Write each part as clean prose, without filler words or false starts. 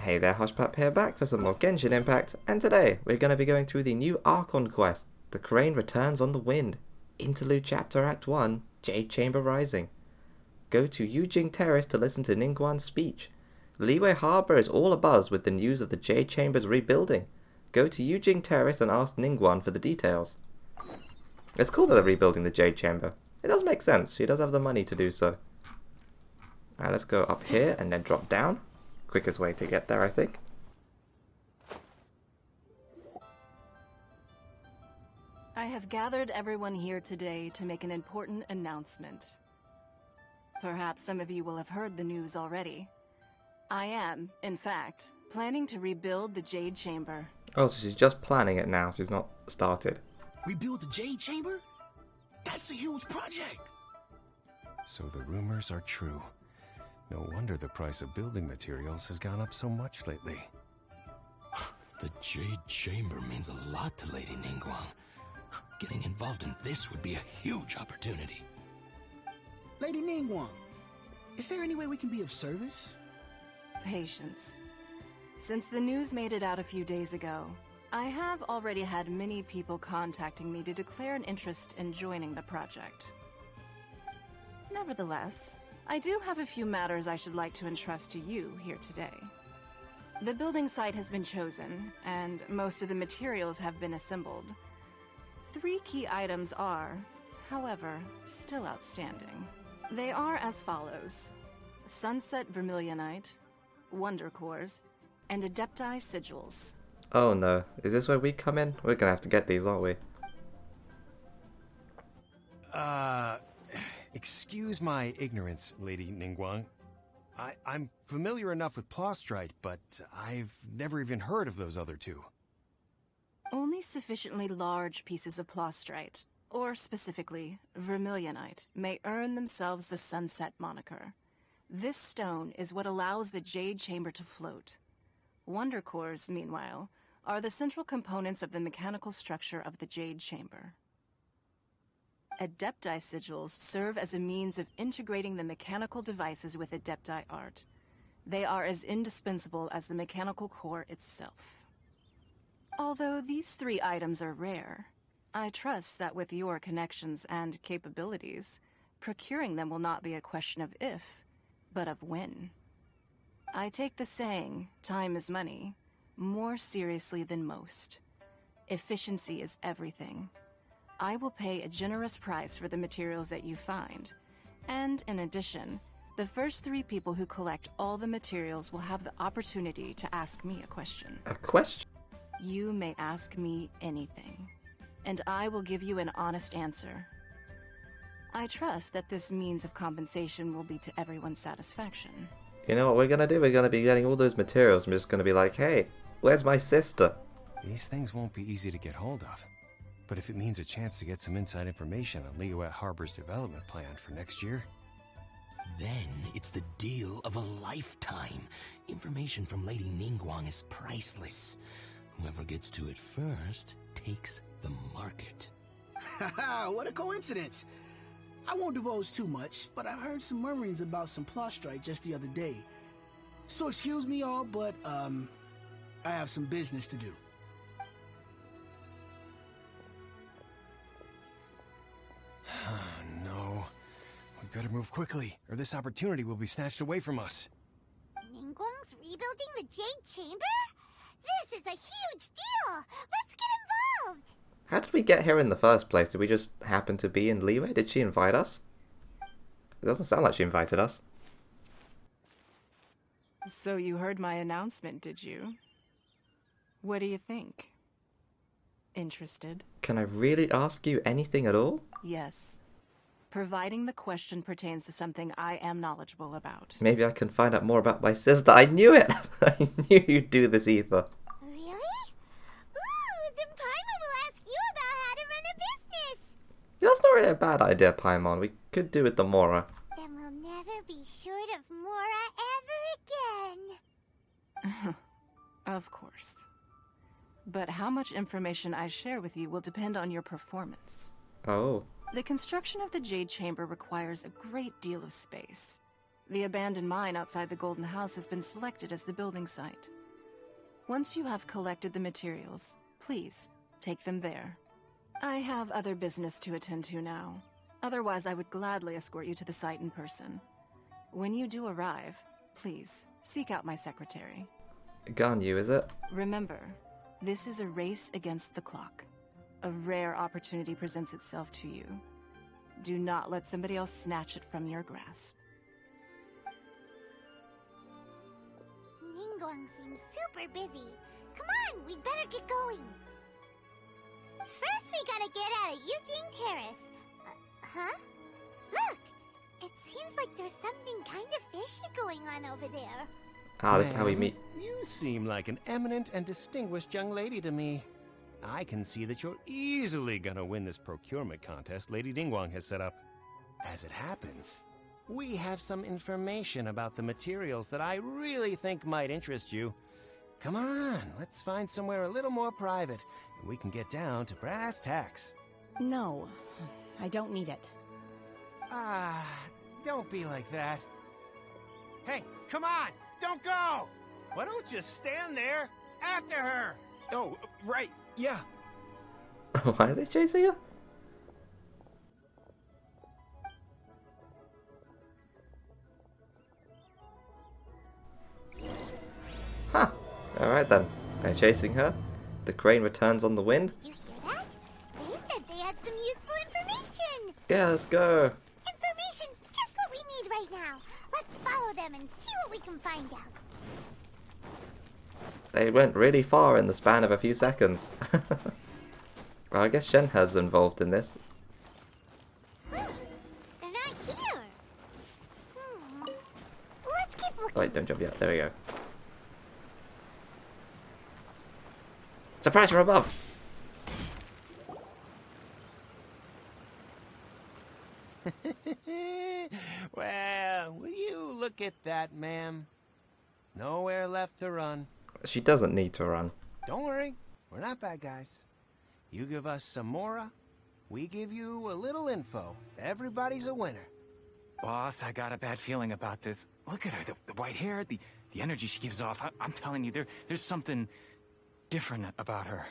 Hey there, Hushpap here, back for some more Genshin Impact, and today we're going to be going through the new Archon quest, The Crane Returns on the Wind, Interlude Chapter Act I, Jade Chamber Rising. Go to Yujing Terrace to listen to Ningguang's speech. Liyue Harbor is all abuzz with the news of the Jade Chamber's rebuilding. Go to Yujing Terrace and ask Ningguang for the details. It's cool that they're rebuilding the Jade Chamber. It does make sense, she does have the money to do so. Alright, let's go up here and then drop down. Quickest way to get there, I think. I have gathered everyone here today to make an important announcement. Perhaps some of you will have heard the news already. I am, in fact, planning to rebuild the Jade Chamber. Oh, so she's just planning it now, she's not started. Rebuild the Jade Chamber? That's a huge project! So the rumors are true. No wonder the price of building materials has gone up so much lately. The Jade Chamber means a lot to Lady Ningguang. Getting involved in this would be a huge opportunity. Lady Ningguang, is there any way we can be of service? Patience. Since the news made it out a few days ago, I have already had many people contacting me to declare an interest in joining the project. Nevertheless, I do have a few matters I should like to entrust to you here today. The building site has been chosen, and most of the materials have been assembled. 3 key items are, however, still outstanding. They are as follows: Sunset Vermilionite, Wonder Cores, and Adepti Sigils. Oh no, is this where we come in? We're gonna have to get these, aren't we? Excuse my ignorance, Lady Ningguang. I'm familiar enough with Plostrite, but I've never even heard of those other two. Only sufficiently large pieces of Plostrite, or specifically Vermilionite, may earn themselves the Sunset moniker. This stone is what allows the Jade Chamber to float. Wonder Cores, meanwhile, are the central components of the mechanical structure of the Jade Chamber. Adepti Sigils serve as a means of integrating the mechanical devices with Adepti art. They are as indispensable as the mechanical core itself. Although these 3 items are rare, I trust that with your connections and capabilities, procuring them will not be a question of if, but of when. I take the saying, time is money, more seriously than most. Efficiency is everything. I will pay a generous price for the materials that you find. And in addition, the first 3 people who collect all the materials will have the opportunity to ask me a question. A question? You may ask me anything, and I will give you an honest answer. I trust that this means of compensation will be to everyone's satisfaction. You know what we're gonna do? We're gonna be getting all those materials and we're just gonna be like, hey, where's my sister? These things won't be easy to get hold of. But if it means a chance to get some inside information on Liyue Harbor's development plan for next year... Then it's the deal of a lifetime. Information from Lady Ningguang is priceless. Whoever gets to it first takes the market. Haha, what a coincidence! I won't divulge too much, but I heard some murmurings about some Plostrite just the other day. So excuse me all, but I have some business to do. No. We better move quickly, or this opportunity will be snatched away from us. Ningguang's rebuilding the Jade Chamber? This is a huge deal! Let's get involved! How did we get here in the first place? Did we just happen to be in Liyue? Did she invite us? It doesn't sound like she invited us. So you heard my announcement, did you? What do you think? Interested? Can I really ask you anything at all? Yes. Providing the question pertains to something I am knowledgeable about. Maybe I can find out more about my sister. I knew it! I knew you'd do this, Ether. Really? Ooh, then Paimon will ask you about how to run a business! That's not really a bad idea, Paimon. We could do with the Mora. Then we'll never be short of Mora ever again! Of course. But how much information I share with you will depend on your performance. Oh. The construction of the Jade Chamber requires a great deal of space. The abandoned mine outside the Golden House has been selected as the building site. Once you have collected the materials, please take them there. I have other business to attend to now. Otherwise, I would gladly escort you to the site in person. When you do arrive, please seek out my secretary. Ganyu, is it? Remember, this is a race against the clock. A rare opportunity presents itself to you. Do not let somebody else snatch it from your grasp. Ningguang seems super busy. Come on, we better get going. First, we gotta get out of Eugene Terrace. Huh? Look! It seems like there's something kind of fishy going on over there. Ah, this is how we meet. You seem like an eminent and distinguished young lady to me. I can see that you're easily gonna win this procurement contest Lady Ningguang has set up. As it happens, we have some information about the materials that I really think might interest you. Come on, let's find somewhere a little more private, and we can get down to brass tacks. No, I don't need it. Ah, don't be like that. Hey, come on, don't go! Why don't you stand there after her? Oh, right, yeah. Why are they chasing her? Huh. Alright then. They're chasing her. The crane returns on the wind. Did you hear that? They said they had some useful information. Yeah, let's go. Information's just what we need right now. Let's follow them and see what we can find out. They went really far in the span of a few seconds. Well, I guess Shenhe's involved in this. They're not here. Let's keep looking. Wait, don't jump yet. There we go. Surprise from above! Well, will you look at that, ma'am? Nowhere left to run. She doesn't need to run. Don't worry, we're not bad guys. You give us some mora, we give you a little info. Everybody's a winner. Boss, I got a bad feeling about this. Look at her, the white hair, the energy she gives off. I'm telling you, there's something different about her.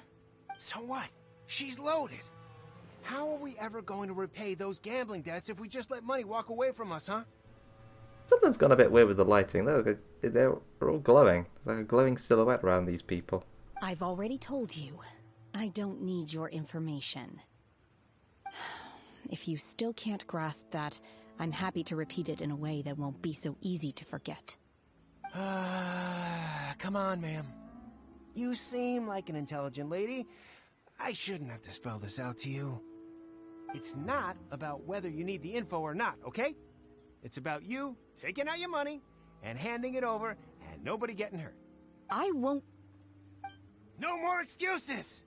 So what? She's loaded. How are we ever going to repay those gambling debts if we just let money walk away from us, huh? Something's gone a bit weird with the lighting. Look, they're all glowing. There's like a glowing silhouette around these people. I've already told you, I don't need your information. If you still can't grasp that, I'm happy to repeat it in a way that won't be so easy to forget. Come on, ma'am. You seem like an intelligent lady. I shouldn't have to spell this out to you. It's not about whether you need the info or not, okay? It's about you taking out your money and handing it over and nobody getting hurt. I won't... No more excuses!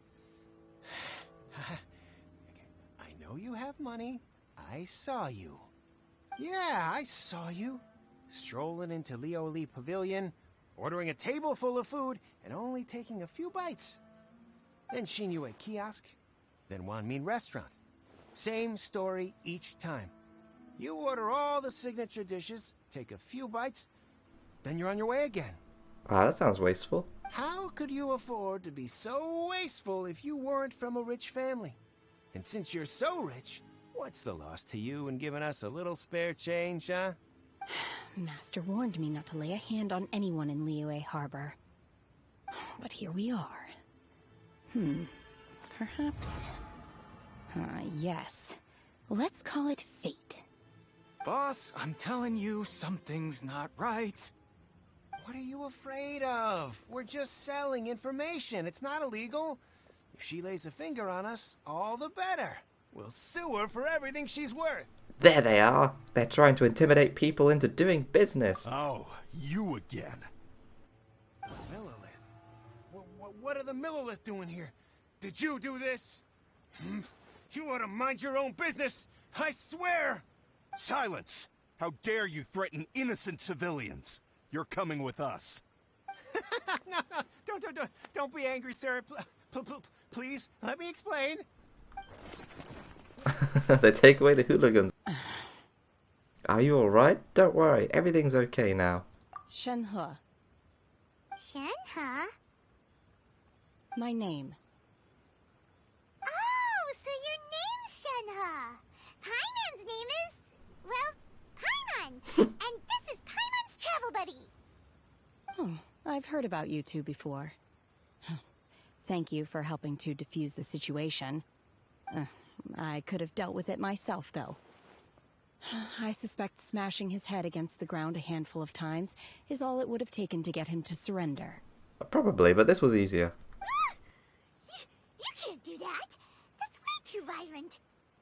I know you have money. I saw you. Yeah, I saw you. Strolling into Leo Lee Pavilion, ordering a table full of food, and only taking a few bites. Then Shinue Kiosk, then Wanmin Restaurant. Same story each time. You order all the signature dishes, take a few bites, then you're on your way again. Ah, that sounds wasteful. How could you afford to be so wasteful if you weren't from a rich family? And since you're so rich, what's the loss to you in giving us a little spare change, huh? Master warned me not to lay a hand on anyone in Liyue Harbor. But here we are. Perhaps... yes. Let's call it fate. Boss, I'm telling you, something's not right. What are you afraid of? We're just selling information. It's not illegal. If she lays a finger on us, all the better. We'll sue her for everything she's worth. There they are. They're trying to intimidate people into doing business. Oh, you again. Millilith? What are the Millilith doing here? Did you do this? You ought to mind your own business. I swear. Silence! How dare you threaten innocent civilians? You're coming with us. No, don't be angry, sir. Please, let me explain. They take away the hooligans. Are you alright? Don't worry, everything's okay now. Shenhe. Shenhe? My name. Oh, so your name's Shenhe. Paimon's name is, well, Paimon. And this is Paimon's travel buddy. Oh, I've heard about you two before. Thank you for helping to defuse the situation. I could have dealt with it myself, though. I suspect smashing his head against the ground a handful of times is all it would have taken to get him to surrender. Probably, but this was easier. You can't do that. That's way too violent.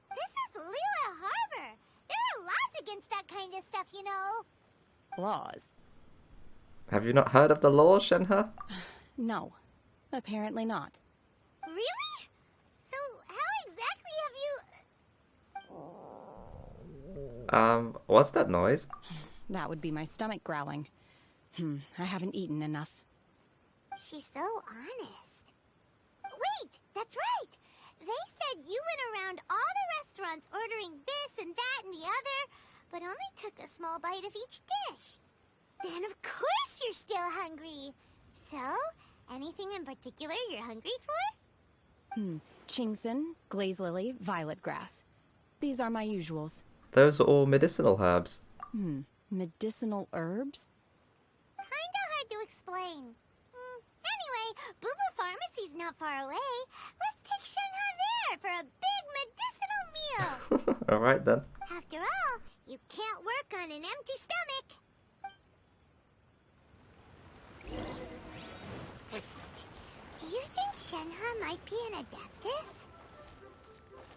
This is Liyue Harbor. There are laws against that kind of stuff, you know. Laws? Have you not heard of the law, Shenhe? No, apparently not. Really? So how exactly have you... What's that noise? That would be my stomach growling. I haven't eaten enough. She's so honest. Wait, that's right. They said you went around all the restaurants ordering this and that and the other, but only took a small bite of each dish. Then of course you're still hungry. So, anything in particular you're hungry for? Chingson, glaze lily, violet grass. These are my usuals. Those are all medicinal herbs. Medicinal herbs? Kinda hard to explain. Anyway, Boo Boo Pharmacy's not far away. Let's take Shenhe there for a big medicinal meal. Alright then. After all, you can't work on an empty stomach. Do you think Shenhe might be an Adeptus?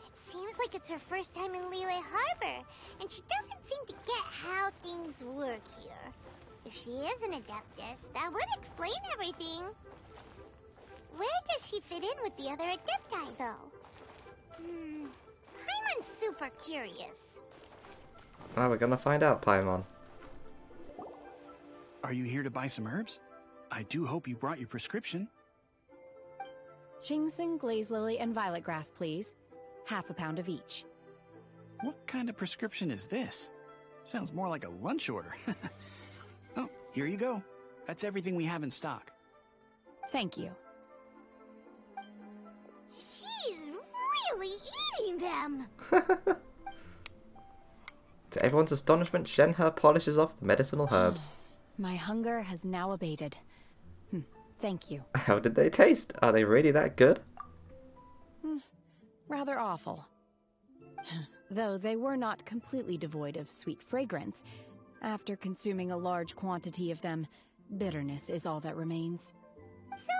It seems like it's her first time in Liyue Harbor, and she doesn't seem to get how things work here. If she is an Adeptus, that would explain everything. Where does she fit in with the other Adepti, though? Paimon's super curious. Now we're gonna find out, Paimon. Are you here to buy some herbs? I do hope you brought your prescription. Chingson, glaze lily, and violet grass, please. Half a pound of each. What kind of prescription is this? Sounds more like a lunch order. Oh, here you go. That's everything we have in stock. Thank you. She's really eating them. To everyone's astonishment, Shenhe polishes off the medicinal herbs. My hunger has now abated. Thank you. How did they taste? Are they really that good? Rather awful. Though they were not completely devoid of sweet fragrance. After consuming a large quantity of them, bitterness is all that remains. So,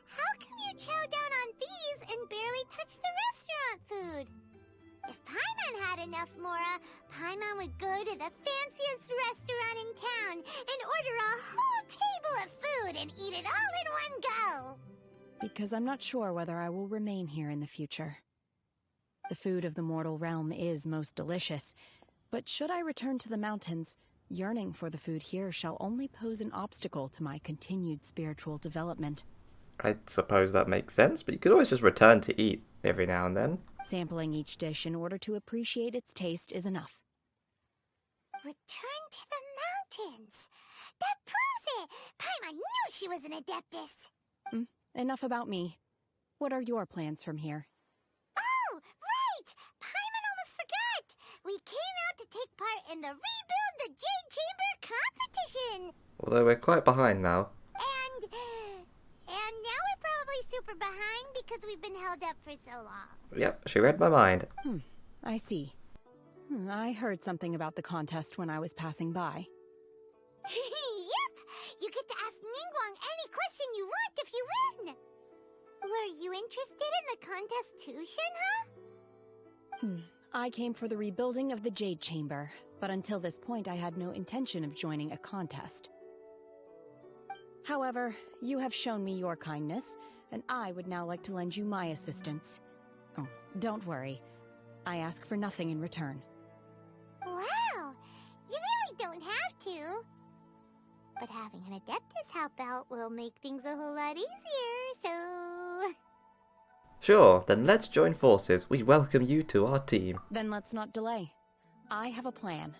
how come you chow down on these and barely touch the restaurant food? If Paimon had enough mora, Paimon would go to the fanciest restaurant in town and order a whole table of food and eat it all in one go. Because I'm not sure whether I will remain here in the future. The food of the mortal realm is most delicious, but should I return to the mountains, yearning for the food here shall only pose an obstacle to my continued spiritual development. I suppose that makes sense, but you could always just return to eat every now and then. Sampling each dish in order to appreciate its taste is enough. Return to the mountains. That proves it. Paimon knew she was an Adeptus. Enough about me. What are your plans from here? Oh, right! Paimon almost forgot! We came out to take part in the Rebuild the Jade Chamber competition! Although we're quite behind now. And now we're probably super behind because we've been held up for so long. Yep, she read my mind. I see. I heard something about the contest when I was passing by. Yep! You get to ask Ningguang any question you want if you win! Were you interested in the contest too, Shenhe? I came for the rebuilding of the Jade Chamber, but until this point I had no intention of joining a contest. However, you have shown me your kindness, and I would now like to lend you my assistance. Oh, don't worry. I ask for nothing in return. Wow! You really don't have to. But having an Adeptus help out will make things a whole lot easier, so... Sure, then let's join forces. We welcome you to our team. Then let's not delay. I have a plan.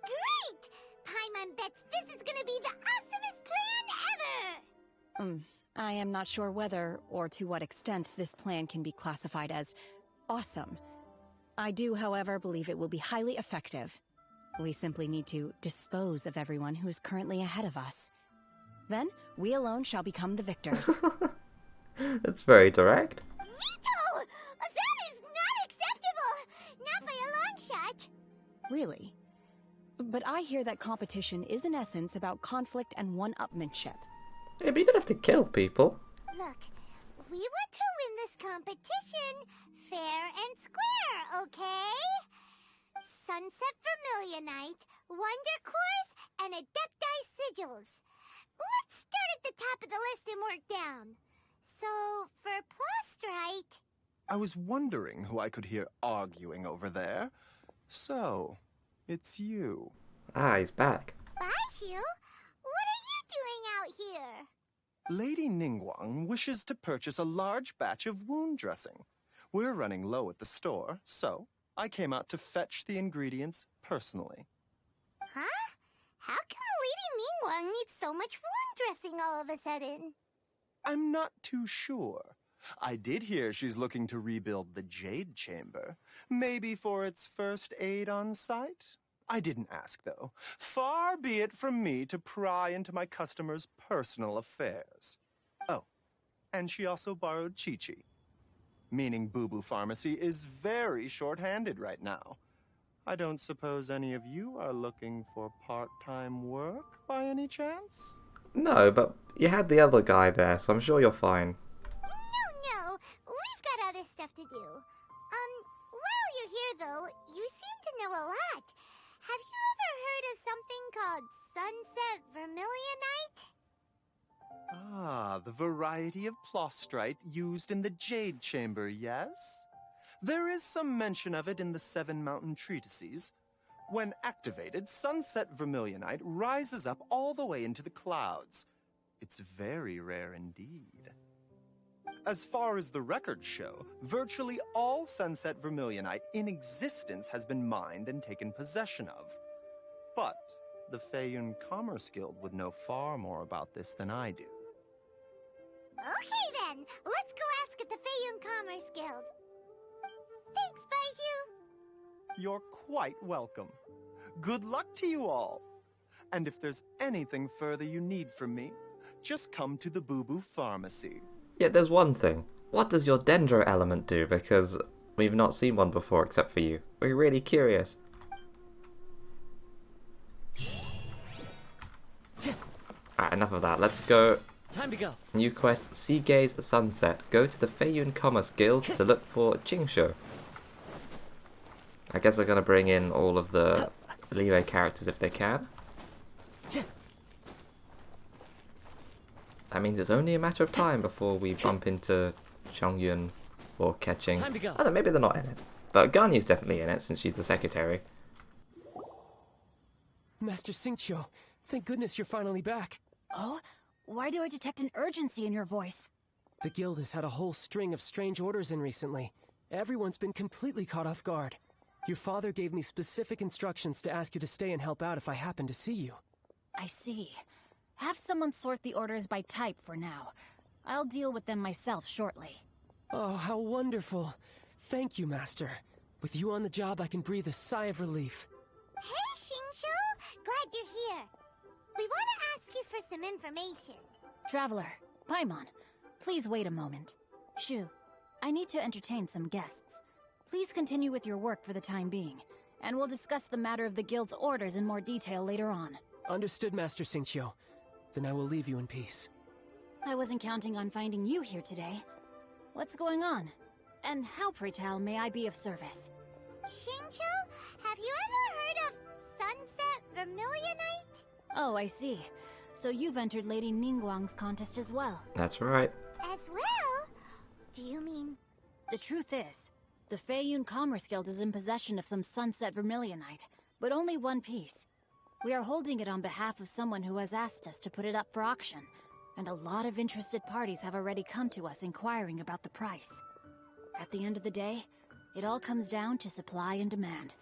Great! Paimon bets this is gonna be the awesomest plan ever! I am not sure whether or to what extent this plan can be classified as awesome. I do, however, believe it will be highly effective. We simply need to dispose of everyone who is currently ahead of us. Then, we alone shall become the victors. That's very direct. Veto! That is not acceptable! Not by a long shot! Really? But I hear that competition is in essence about conflict and one-upmanship. Yeah, but you don't have to kill people. Look, we want to win this competition fair and square, okay? Sunset Vermilionite, Wonder Cores, and Adepti Sigils. Let's start at the top of the list and work down. So, for Plustrite... I was wondering who I could hear arguing over there. So, it's you. Ah, he's back. Baishu? What are you doing out here? Lady Ningguang wishes to purchase a large batch of wound dressing. We're running low at the store, so I came out to fetch the ingredients personally. Huh? How come Lady Ningguang needs so much wound dressing all of a sudden? I'm not too sure. I did hear she's looking to rebuild the Jade Chamber. Maybe for its first aid on site? I didn't ask, though. Far be it from me to pry into my customers' personal affairs. Oh, and she also borrowed Chi-Chi. Meaning Boo Boo Pharmacy is very short-handed right now. I don't suppose any of you are looking for part-time work by any chance? No, but you had the other guy there, so I'm sure you're fine. No, we've got other stuff to do. While you're here though, you seem to know a lot. Have you ever heard of something called Sunset Vermilionite? Ah, the variety of Plustrite used in the Jade Chamber, yes? There is some mention of it in the Seven Mountain Treatises. When activated, Sunset Vermilionite rises up all the way into the clouds. It's very rare indeed. As far as the records show, virtually all Sunset Vermilionite in existence has been mined and taken possession of. But the Feiyun Commerce Guild would know far more about this than I do. Okay then, let's go ask at the Feiyun Commerce Guild. Thanks, Baiju. You're quite welcome. Good luck to you all. And if there's anything further you need from me, just come to the Boo Boo Pharmacy. Yeah, there's one thing. What does your Dendro element do? Because we've not seen one before except for you. We're really curious. Alright, enough of that. Let's go. Time to go. New quest, Seagaze Sunset. Go to the Feiyun Commerce Guild to look for Jingsho. I guess they're going to bring in all of the Liyue characters if they can. That means it's only a matter of time before we bump into Chongyun or Keqing. Time to go. Oh, no, maybe they're not in it. But Ganyu's definitely in it since she's the secretary. Master Xingqiu, thank goodness you're finally back. Oh? Why do I detect an urgency in your voice? The guild has had a whole string of strange orders in recently. Everyone's been completely caught off guard. Your father gave me specific instructions to ask you to stay and help out if I happen to see you. I see. Have someone sort the orders by type for now. I'll deal with them myself shortly. Oh, how wonderful. Thank you, Master. With you on the job, I can breathe a sigh of relief. Hey, Xingqiu! Glad you're here. We want to ask you for some information. Traveler, Paimon, please wait a moment. Shu, I need to entertain some guests. Please continue with your work for the time being, and we'll discuss the matter of the guild's orders in more detail later on. Understood, Master Xingqiu. Then I will leave you in peace. I wasn't counting on finding you here today. What's going on? And how, pray tell, may I be of service? Xingqiu, have you ever heard of Sunset Vermilionite? Oh, I see. So you've entered Lady Ningguang's contest as well. That's right. As well? Do you mean... The truth is, the Feiyun Commerce Guild is in possession of some Sunset Vermilionite, but only one piece. We are holding it on behalf of someone who has asked us to put it up for auction, and a lot of interested parties have already come to us inquiring about the price. At the end of the day, it all comes down to supply and demand.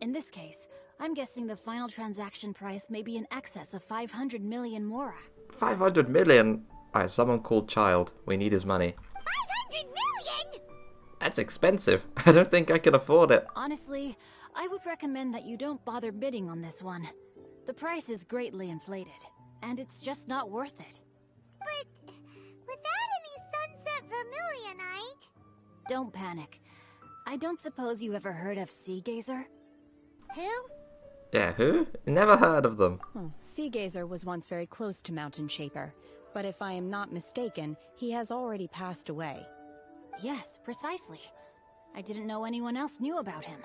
In this case, I'm guessing the final transaction price may be in excess of 500 million mora. 500 million? Alright, someone called Child. We need his money. 500 million? That's expensive. I don't think I can afford it. Honestly, I would recommend that you don't bother bidding on this one. The price is greatly inflated, and it's just not worth it. But without any Sunset Vermilionite... Don't panic. I don't suppose you ever heard of Seagazer? Who? Yeah, who? Never heard of them. Seagazer was once very close to Mountain Shaper, but if I am not mistaken, he has already passed away. Yes, precisely. I didn't know anyone else knew about him.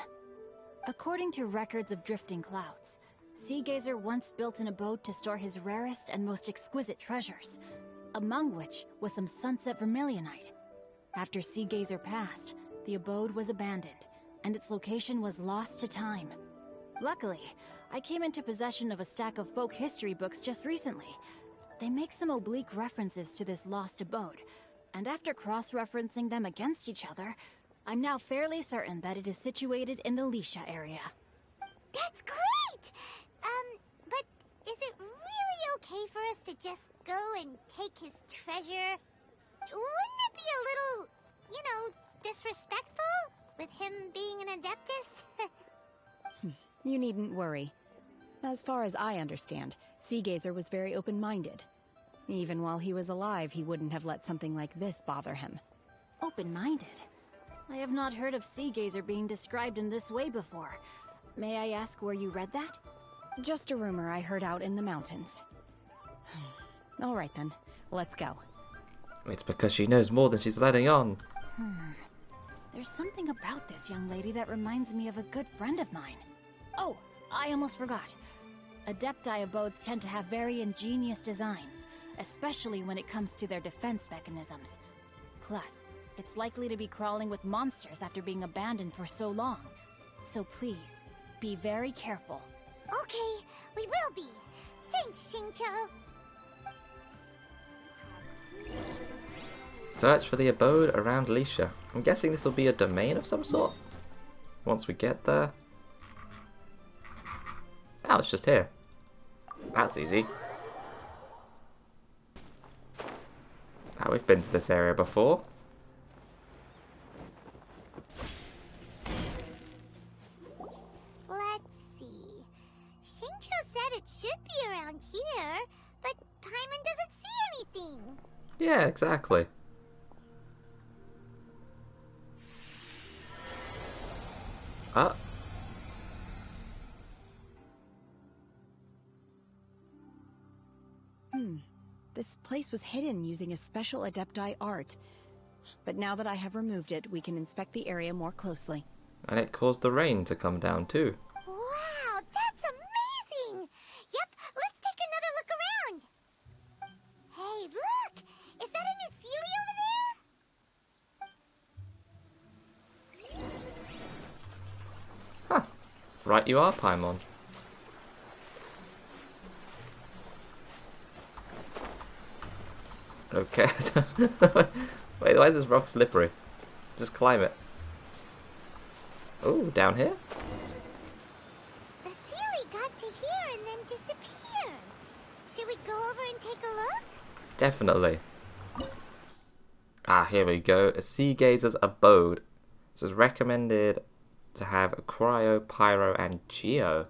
According to records of drifting clouds, Seagazer once built an abode to store his rarest and most exquisite treasures, among which was some Sunset Vermilionite. After Seagazer passed, the abode was abandoned, and its location was lost to time. Luckily, I came into possession of a stack of folk history books just recently. They make some oblique references to this lost abode, and after cross-referencing them against each other, I'm now fairly certain that it is situated in the Lisha area. That's great! But is it really okay for us to just go and take his treasure? Wouldn't it be a little, disrespectful with him being an Adeptus? You needn't worry. As far as I understand, Seagazer was very open-minded. Even while he was alive, he wouldn't have let something like this bother him. Open-minded? I have not heard of Seagazer being described in this way before. May I ask where you read that? Just a rumor I heard out in the mountains. All right then, let's go. It's because she knows more than she's letting on. There's something about this young lady that reminds me of a good friend of mine. Oh, I almost forgot. Adepti abodes tend to have very ingenious designs, especially when it comes to their defense mechanisms. Plus, it's likely to be crawling with monsters after being abandoned for so long. So please, be very careful. Okay, we will be. Thanks, Shincho. Search for the abode around Lisha. I'm guessing this will be a domain of some sort. Once we get there. Oh, it's just here. That's easy. Oh, we've been to this area before. Let's see. Shincho said it should be around here, but Paimon doesn't see anything. Yeah, exactly. Ah. This place was hidden using a special Adepti art. But now that I have removed it, we can inspect the area more closely. And it caused the rain to come down too. Wow, that's amazing! Yep, let's take another look around. Hey, look! Is that a new Sealy over there? Huh. Right you are, Paimon. Okay. Wait, why is this rock slippery? Just climb it. Oh, down here? The Sealy got to here and then disappeared. Should we go over and take a look? Definitely. Ah, here we go. A Seagazer's abode. This is recommended to have cryo, pyro, and geo.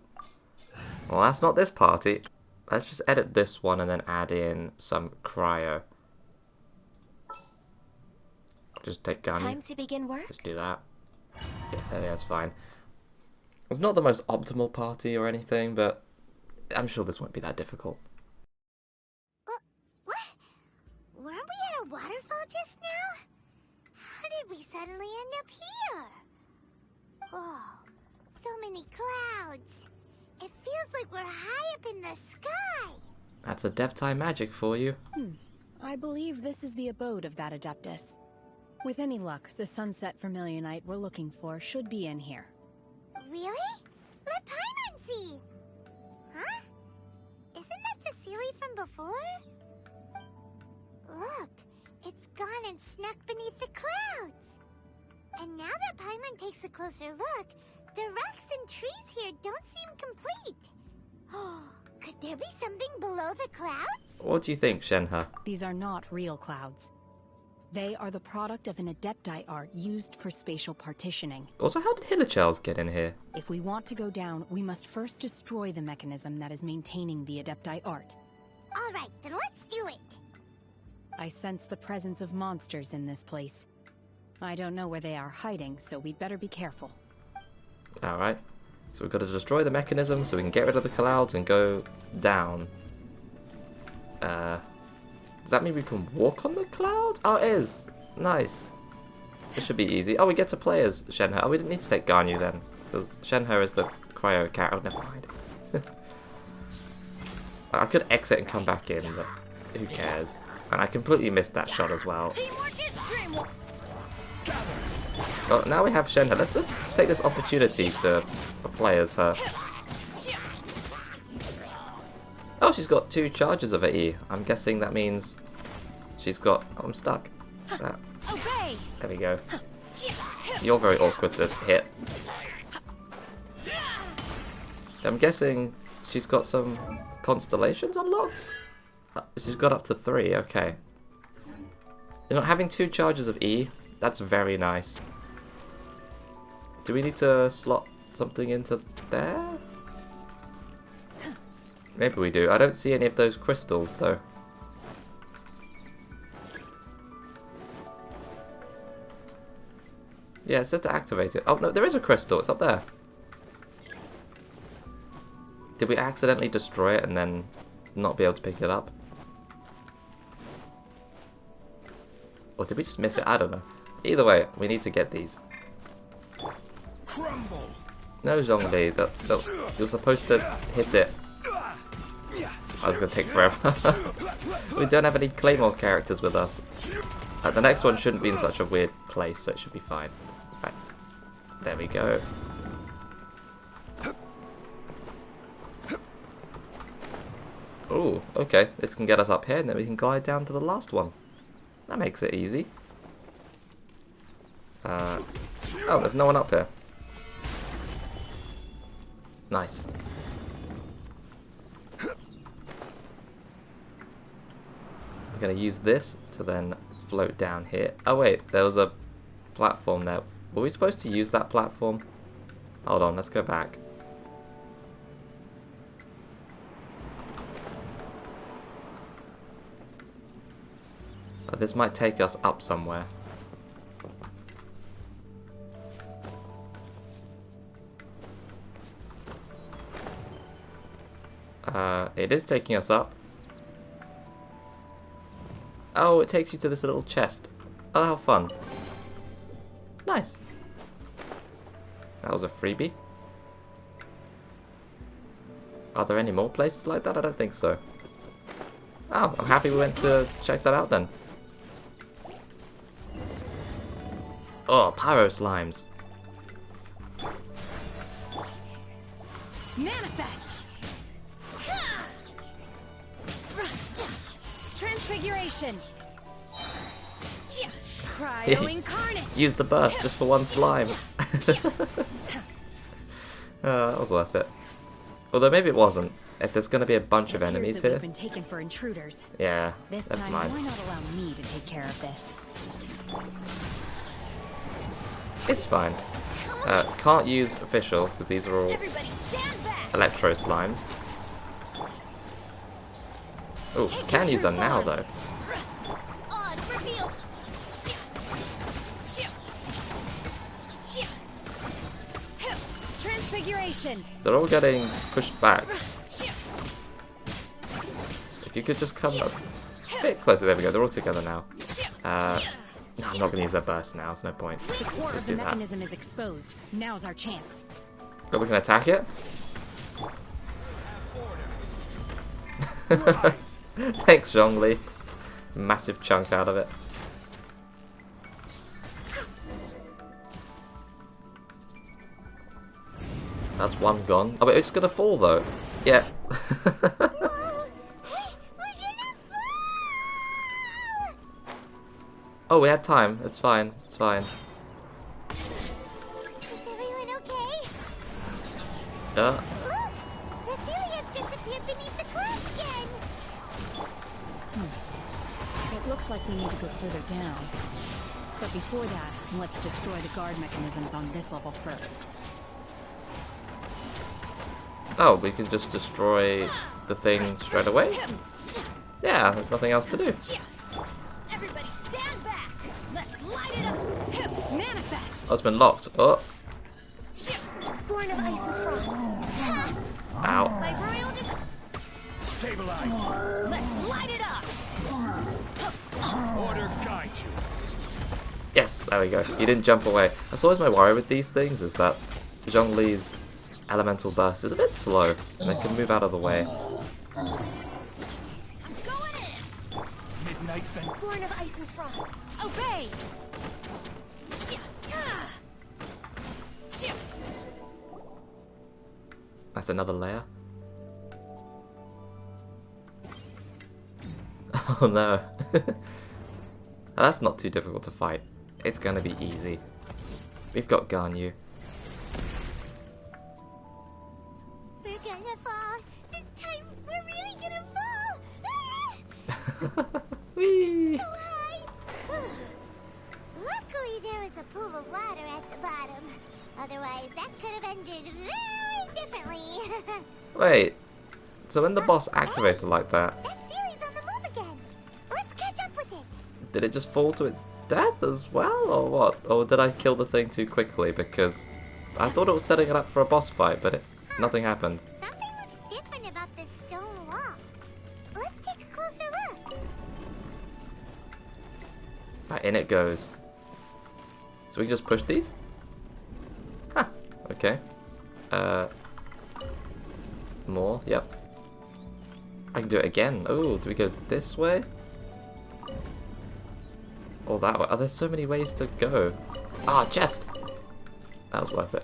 Well, that's not this party. Let's just edit this one and then add in some cryo. Just take gun. Time to begin work? Just do that. Yeah, that's fine. It's not the most optimal party or anything, but I'm sure this won't be that difficult. What? Weren't we at a waterfall just now? How did we suddenly end up here? Oh, so many clouds. It feels like we're high up in the sky. That's Adepti magic for you. I believe this is the abode of that Adeptus. With any luck, the Sunset Vermilionite we're looking for should be in here. Really? Let Paimon see. Huh? Isn't that the Sealy from before? Look, it's gone and snuck beneath the clouds. And now that Paimon takes a closer look, the rocks and trees here don't seem complete. Oh, Could there be something below the clouds? What do you think, Shenhe? These are not real clouds. They are the product of an Adepti art used for spatial partitioning. Also, how did Hilichels get in here? If we want to go down, we must first destroy the mechanism that is maintaining the Adepti art. Alright, then let's do it. I sense the presence of monsters in this place. I don't know where they are hiding, so we'd better be careful. Alright. So we've got to destroy the mechanism so we can get rid of the clouds and go down. Does that mean we can walk on the clouds? Oh, it is. Nice. This should be easy. Oh, we get to play as Shenhe. Oh, we didn't need to take Ganyu then. Because Shenhe is the cryo cat. Oh, never mind. I could exit and come back in, but who cares? And I completely missed that shot as well. Oh, now we have Shenhe. Let's just take this opportunity to play as her. Oh, she's got 2 charges of her E. I'm guessing that means she's got... Oh, I'm stuck. There we go. You're very awkward to hit. I'm guessing she's got some constellations unlocked? She's got up to 3, okay. You know, having 2 charges of E, that's very nice. Do we need to slot something into there? Maybe we do. I don't see any of those crystals, though. Yeah, it says to activate it. Oh, no, there is a crystal. It's up there. Did we accidentally destroy it and then not be able to pick it up? Or did we just miss it? I don't know. Either way, we need to get these. Crumble. No, Zhongli. You're supposed to hit it. I was going to take forever. We don't have any Claymore characters with us. The next one shouldn't be in such a weird place, so it should be fine. Right. There we go. Oh, okay. This can get us up here, and then we can glide down to the last one. That makes it easy. Oh, there's no one up here. Nice. We're going to use this to then float down here. Oh wait, there was a platform there. Were we supposed to use that platform? Hold on, let's go back. This might take us up somewhere. It is taking us up. Oh, it takes you to this little chest. Oh, how fun. Nice. That was a freebie. Are there any more places like that? I don't think so. Oh, I'm happy we went to check that out then. Oh, pyro slimes. Manifest! Transfiguration! Cryo incarnate! Use the burst just for one slime. That was worth it. Although maybe it wasn't. If there's going to be a bunch of enemies here. Been taken for intruders. Yeah, this never time, mind. Why not allow me to take care of this? It's fine. Can't use official because these are all electro slimes. Oh, can use them now though. Transfiguration. They're all getting pushed back. If you could just come a bit closer. There we go. They're all together now. No, I'm not going to use that burst now. There's no point. Just do The that. mechanism is exposed. Now's our chance. Oh, we can attack it? Thanks, Zhongli. Massive chunk out of it. That's one gone. Oh, but it's gonna fall though. Yeah. Oh, we had time. It's fine. It's fine. Is everyone okay? Yeah. Look! The Celia's disappeared beneath the Looks like we need to go further down. But before that, let's destroy the guard mechanisms on this level first. Oh, we can just destroy the thing straight away? Yeah, there's nothing else to do. Everybody stand back! Let's light it up! Manifest! Oh, it's been locked. Oh. Born of ice and frost. Ow. My royal Stabilize. Let's light it up! Order guide you. Yes, there we go. He didn't jump away. That's always my worry with these things, is that Zhongli's elemental burst is a bit slow, and they can move out of the way. Midnight then. born of ice and frost. Obey! That's another layer. Oh no. That's not too difficult to fight. It's gonna be easy. We've got Ganyu. We're gonna fall. This time, we're really gonna fall. Whee! So high. Luckily, there was a pool of water at the bottom. Otherwise, that could have ended very differently. Wait. So when the boss activated like that, That series on the move again. Let's catch up with it. did it just fall to its death as well, or what? Or did I kill the thing too quickly? Because I thought it was setting it up for a boss fight, but nothing happened. Something looks different about this stone wall. Let's take a closer look. Right, in it goes. So we can just push these? Huh, okay. More, yep. I can do it again. Oh, do we go this way? Or that way? Oh, there's so many ways to go. Ah, chest! That was worth it.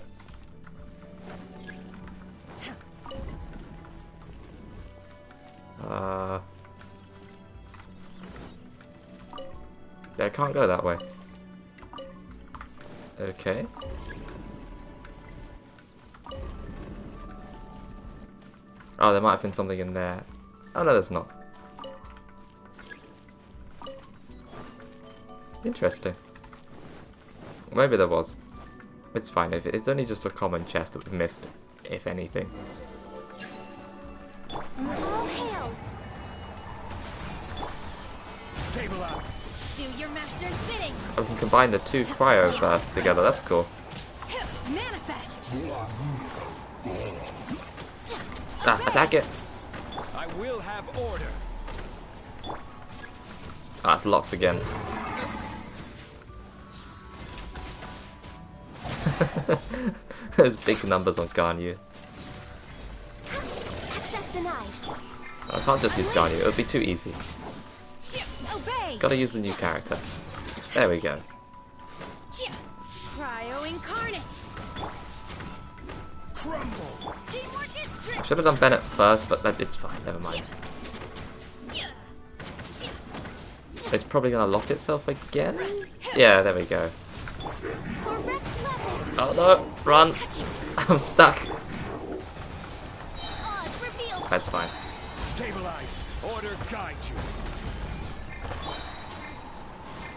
Yeah, I can't go that way. Okay. Oh, there might have been something in there. Oh no, there's not. Interesting. Maybe there was. It's fine. If it's only just a common chest that we've missed, if anything. All hail. Stabilize. Do your master's bidding. Oh, we can combine the two cryo bursts together. That's cool. Manifest! Ah, attack it! I will have order. Ah, it's locked again. There's big numbers on Ganyu. Access denied. I can't just use Ganyu, it would be too easy. Obey! Gotta use the new character. There we go. Cryo incarnate! Crumble. I should have done Bennett first, but it's fine, never mind. It's probably gonna lock itself again? Yeah, there we go. Oh no, run! I'm stuck. That's fine. Stabilize. Order guide you.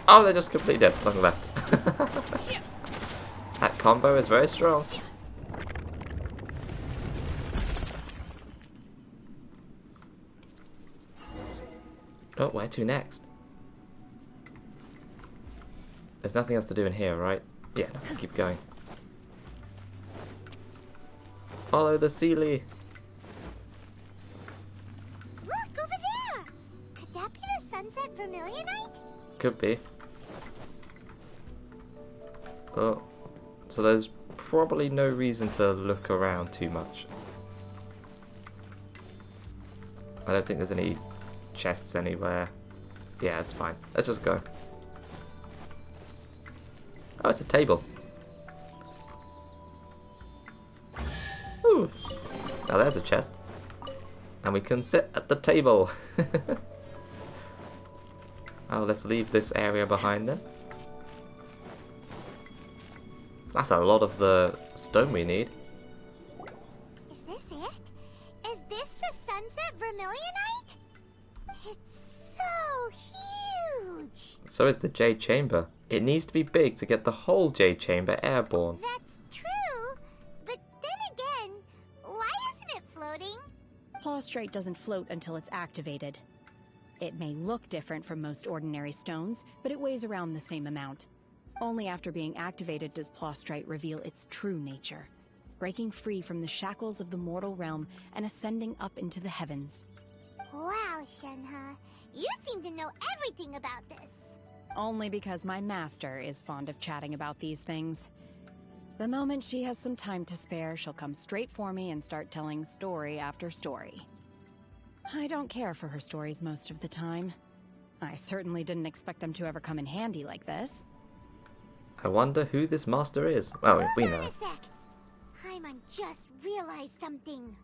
Oh, they're just completely dead. There's nothing left. That combo is very strong. Oh, where to next? There's nothing else to do in here, right? Yeah, no, keep going. Follow the Sealy. Look, over there. Could that be the Sunset Vermilionite? Could be. Oh, so there's probably no reason to look around too much. I don't think there's any chests anywhere. Yeah, it's fine. Let's just go. Oh, it's a table. Ooh. Now there's a chest. And we can sit at the table. Oh, let's leave this area behind then. That's a lot of the stone we need. Is this it? Is this the Sunset Vermilionite? It's so So is the Jade Chamber. It needs to be big to get the whole Jade Chamber airborne. That's true, but then again, why isn't it floating? Plaustrite doesn't float until it's activated. It may look different from most ordinary stones, but it weighs around the same amount. Only after being activated does Plaustrite reveal its true nature, breaking free from the shackles of the mortal realm and ascending up into the heavens. Wow, Shenhe, you seem to know everything about this. Only because my master is fond of chatting about these things. The moment she has some time to spare, she'll come straight for me and start telling story after story. I don't care for her stories most of the time. I certainly didn't expect them to ever come in handy like this. I wonder who this master is. Oh, we know. Hold on a sec. Paimon just realized something.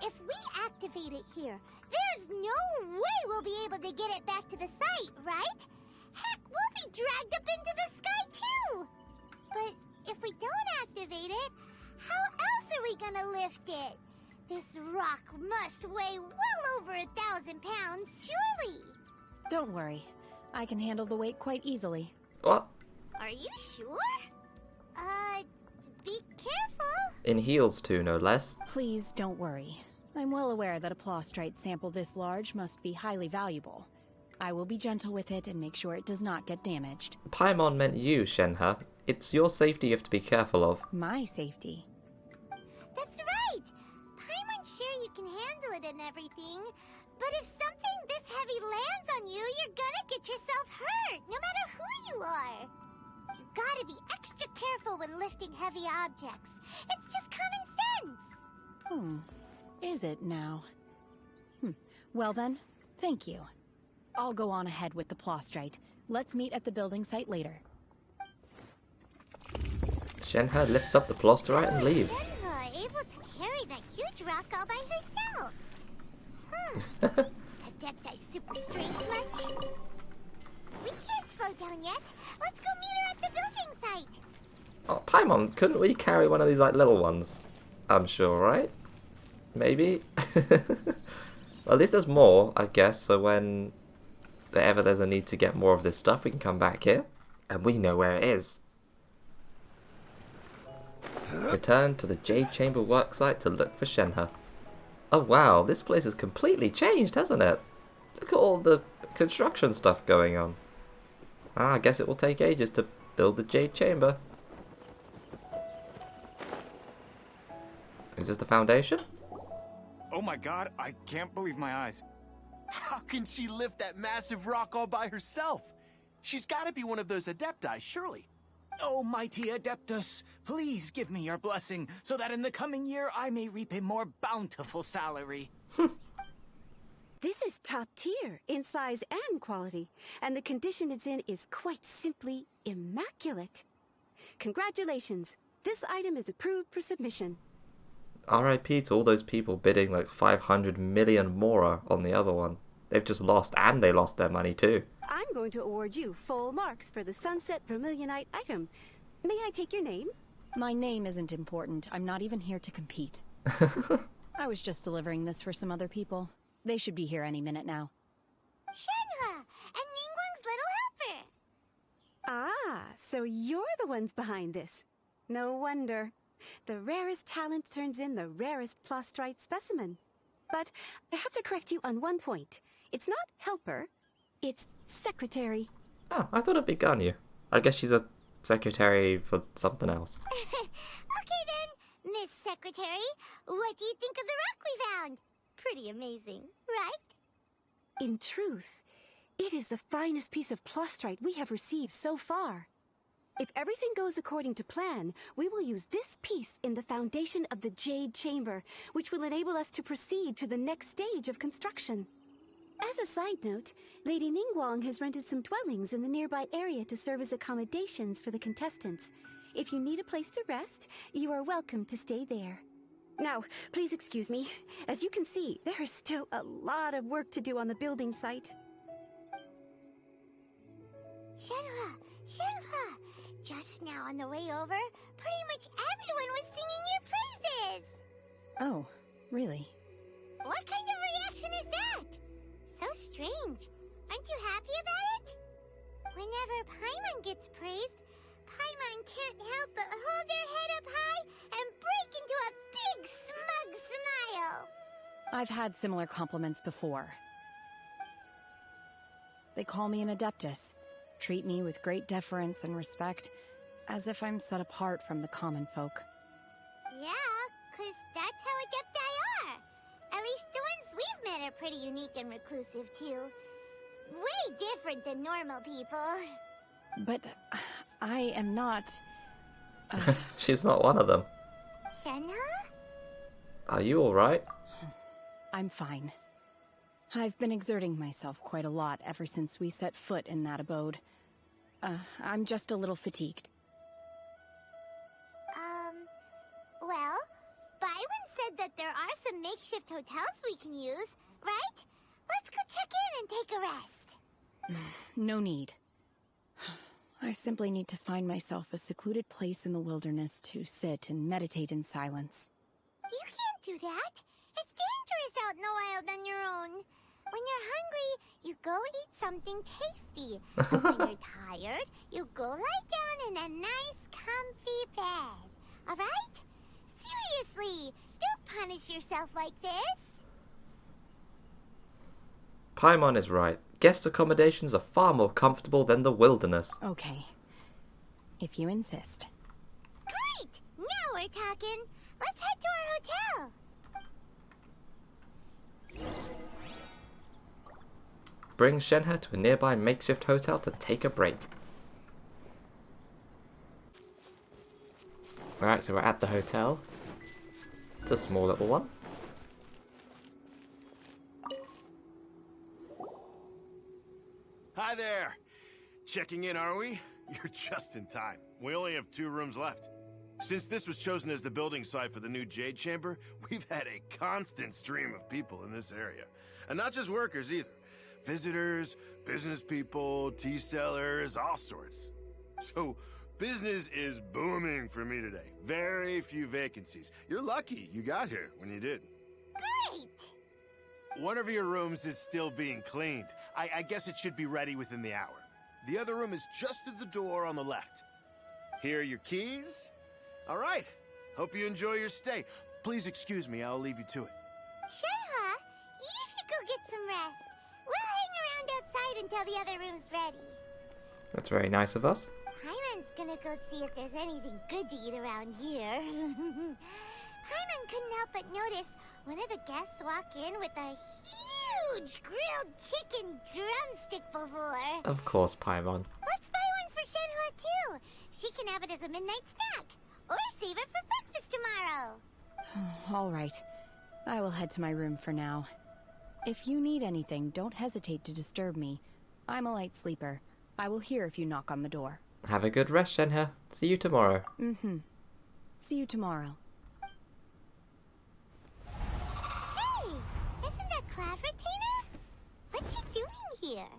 If we activate it here, there's no way we'll be able to get it back to the site, right? Heck, we'll be dragged up into the sky too! But if we don't activate it, how else are we gonna lift it? This rock must weigh well over 1,000 pounds, surely! Don't worry. I can handle the weight quite easily. What? Are you sure? Be careful! In heels too, no less. Please don't worry. I'm well aware that a plaustrite sample this large must be highly valuable. I will be gentle with it and make sure it does not get damaged. Paimon meant you, Shenhe. It's your safety you have to be careful of. My safety? That's right! Paimon's sure you can handle it and everything, but if something this heavy lands on you, you're gonna get yourself hurt, no matter who you are. You gotta be extra careful when lifting heavy objects. It's just common sense! Is it now? Well then, thank you. I'll go on ahead with the plaustrite. Let's meet at the building site later. Shenhe lifts up the plaustrite and leaves. Shenhe, able to carry that huge rock all by herself. Adepti super strength much? We can't slow down yet. Let's go meet her at the building site. Oh, Paimon, couldn't we carry one of these like little ones? I'm sure, right? Maybe? Well, at least there's more, I guess, so when ever there's a need to get more of this stuff, we can come back here. And we know where it is. Return to the Jade Chamber worksite to look for Shenhe. Oh wow, this place has completely changed, hasn't it? Look at all the construction stuff going on. I guess it will take ages to build the Jade Chamber. Is this the foundation? Oh my god, I can't believe my eyes. How can she lift that massive rock all by herself? She's gotta be one of those Adepti, surely. Oh, mighty Adeptus, please give me your blessing, so that in the coming year I may reap a more bountiful salary. This is top tier in size and quality, and the condition it's in is quite simply immaculate. Congratulations, this item is approved for submission. RIP to all those people bidding like 500 million more on the other one. They've just lost, and they lost their money too. I'm going to award you full marks for the Sunset Vermilionite item. May I take your name? My name isn't important. I'm not even here to compete. I was just delivering this for some other people. They should be here any minute now. Shenhe, and Ningguang's little helper. Ah, so you're the ones behind this. No wonder. The rarest talent turns in the rarest plaustrite specimen. But I have to correct you on one point. It's not helper, it's secretary. Oh, I thought it'd be Ganyu. I guess she's a secretary for something else. Okay then, Miss Secretary, what do you think of the rock we found? Pretty amazing, right? In truth, it is the finest piece of plaustrite we have received so far. If everything goes according to plan, we will use this piece in the foundation of the Jade Chamber, which will enable us to proceed to the next stage of construction. As a side note, Lady Ningguang has rented some dwellings in the nearby area to serve as accommodations for the contestants. If you need a place to rest, you are welcome to stay there. Now, please excuse me. As you can see, there is still a lot of work to do on the building site. Shenhe! Shenhe! Just now on the way over, pretty much everyone was singing your praises! Oh, really? What kind of reaction is that? So strange. Aren't you happy about it? When gets praised, Paimon can't help but hold their head up high and break into a big smug smile. I've had similar compliments before. They call me an Adeptus, treat me with great deference and respect, as if I'm set apart from the common folk. Yeah, 'cause that's how Adepti are. At least the ones we've met are pretty unique and reclusive, too. Way different than normal people. But I am not... She's not one of them. Shenhe? Are you alright? I'm fine. I've been exerting myself quite a lot ever since we set foot in that abode. I'm just a little fatigued. Well, Bygones said that there are some makeshift hotels we can use, right? Let's go check in and take a rest. No need. I simply need to find myself a secluded place in the wilderness to sit and meditate in silence. You can't do that. It's dangerous out in the wild on your own. When you're hungry, you go eat something tasty. And when you're tired, you go lie down in a nice, comfy bed. All right? Seriously, don't punish yourself like this. Paimon is right. Guest accommodations are far more comfortable than the wilderness. Okay. If you insist. Great! Now we're talking. Let's head to our hotel. Bring Shenhe to a nearby makeshift hotel to take a break. Alright, so we're at the hotel. It's a small little one. Hi there! Checking in, are we? You're just in time. We only have 2 rooms left. Since this was chosen as the building site for the new Jade Chamber, we've had a constant stream of people in this area. And not just workers either. Visitors, business people, tea sellers, all sorts. So, business is booming for me today. Very few vacancies. You're lucky you got here when you did. Great! One of your rooms is still being cleaned. I guess it should be ready within the hour. The other room is just at the door on the left. Here are your keys. All right. Hope you enjoy your stay. Please excuse me, I'll leave you to it. Shenhe, you should go get some rest. We'll hang around outside until the other room's ready. That's very nice of us. Paimon's gonna go see if there's anything good to eat around here. Paimon couldn't help but notice one of the guests walk in with a huge grilled chicken drumstick before. Of course, Paimon. Let's buy one for Shenhe too. She can have it as a midnight snack. Or save it for breakfast tomorrow. All right. I will head to my room for now. If you need anything, don't hesitate to disturb me. I'm a light sleeper. I will hear if you knock on the door. Have a good rest, Shenhe. See you tomorrow. See you tomorrow. Hey! Isn't that Cloud Retainer? What's she doing here?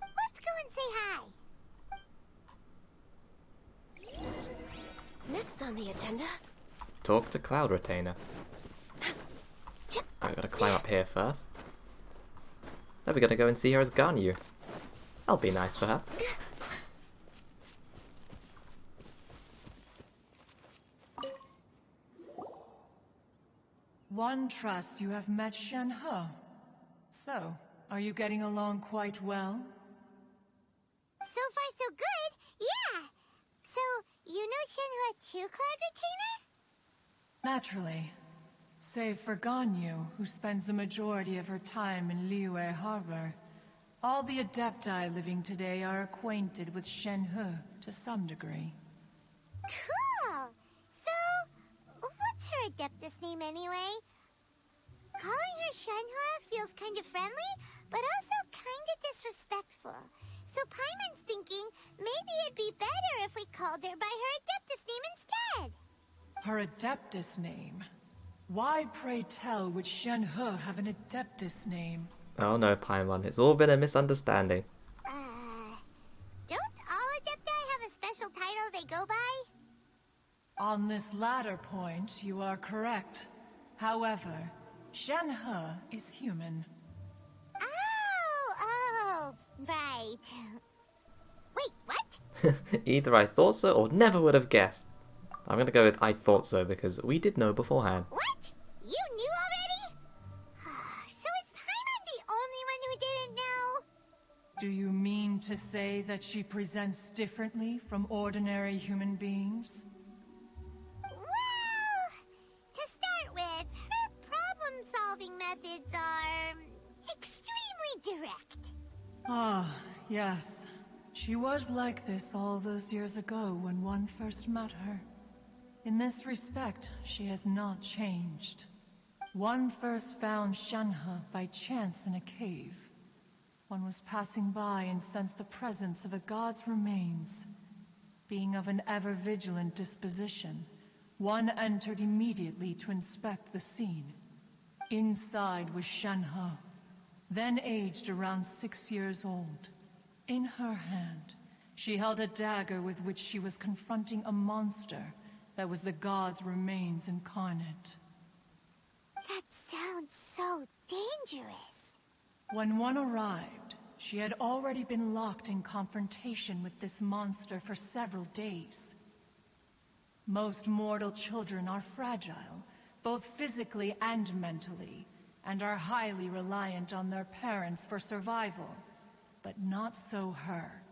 Let's go and say hi. Next on the agenda... Talk to Cloud Retainer. I've got to climb up here first. Then we're going to go and see her as Ganyu. I'll be nice for her. One trusts you have met Shenhe. So, are you getting along quite well? So far so good, yeah! So, you know Shenhe too, Cloud Retainer? Naturally. Save for Ganyu, who spends the majority of her time in Liyue Harbor. All the Adepti living today are acquainted with Shenhe to some degree. Cool! So, what's her Adeptus name anyway? Calling her Shenhe feels kind of friendly, but also kind of disrespectful. So Paimon's thinking maybe it'd be better if we called her by her Adeptus name instead. Her Adeptus name? Why, pray tell, would Shenhe have an Adeptus name? Oh no, Paimon. It's all been a misunderstanding. Don't all Adepti have a special title they go by? On this latter point, you are correct. However, Shenhe is human. Oh, right. Wait, what? Either I thought so or never would have guessed. I'm gonna go with I thought so because we did know beforehand. What? You knew already? So is Paimon the only one who didn't know? Do you mean to say that she presents differently from ordinary human beings? Well, to start with, her problem-solving methods are extremely direct. Ah, yes. She was like this all those years ago when one first met her. In this respect, she has not changed. One first found Shenhe by chance in a cave. One was passing by and sensed the presence of a god's remains. Being of an ever-vigilant disposition, one entered immediately to inspect the scene. Inside was Shenhe, then aged around 6 years old. In her hand, she held a dagger with which she was confronting a monster that was the god's remains incarnate. That sounds so dangerous. When one arrived, she had already been locked in confrontation with this monster for several days. Most mortal children are fragile, both physically and mentally, and are highly reliant on their parents for survival. But not so her.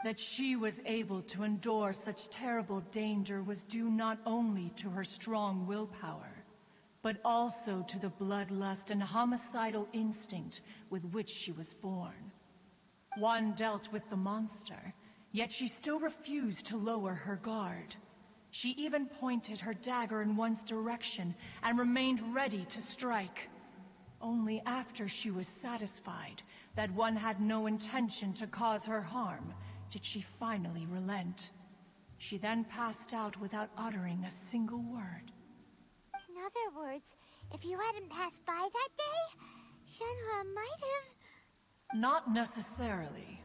That she was able to endure such terrible danger was due not only to her strong willpower, but also to the bloodlust and homicidal instinct with which she was born. One dealt with the monster, yet she still refused to lower her guard. She even pointed her dagger in one's direction and remained ready to strike. Only after she was satisfied that one had no intention to cause her harm did she finally relent. She then passed out without uttering a single word. In other words, if you hadn't passed by that day, Shenhe might have... Not necessarily.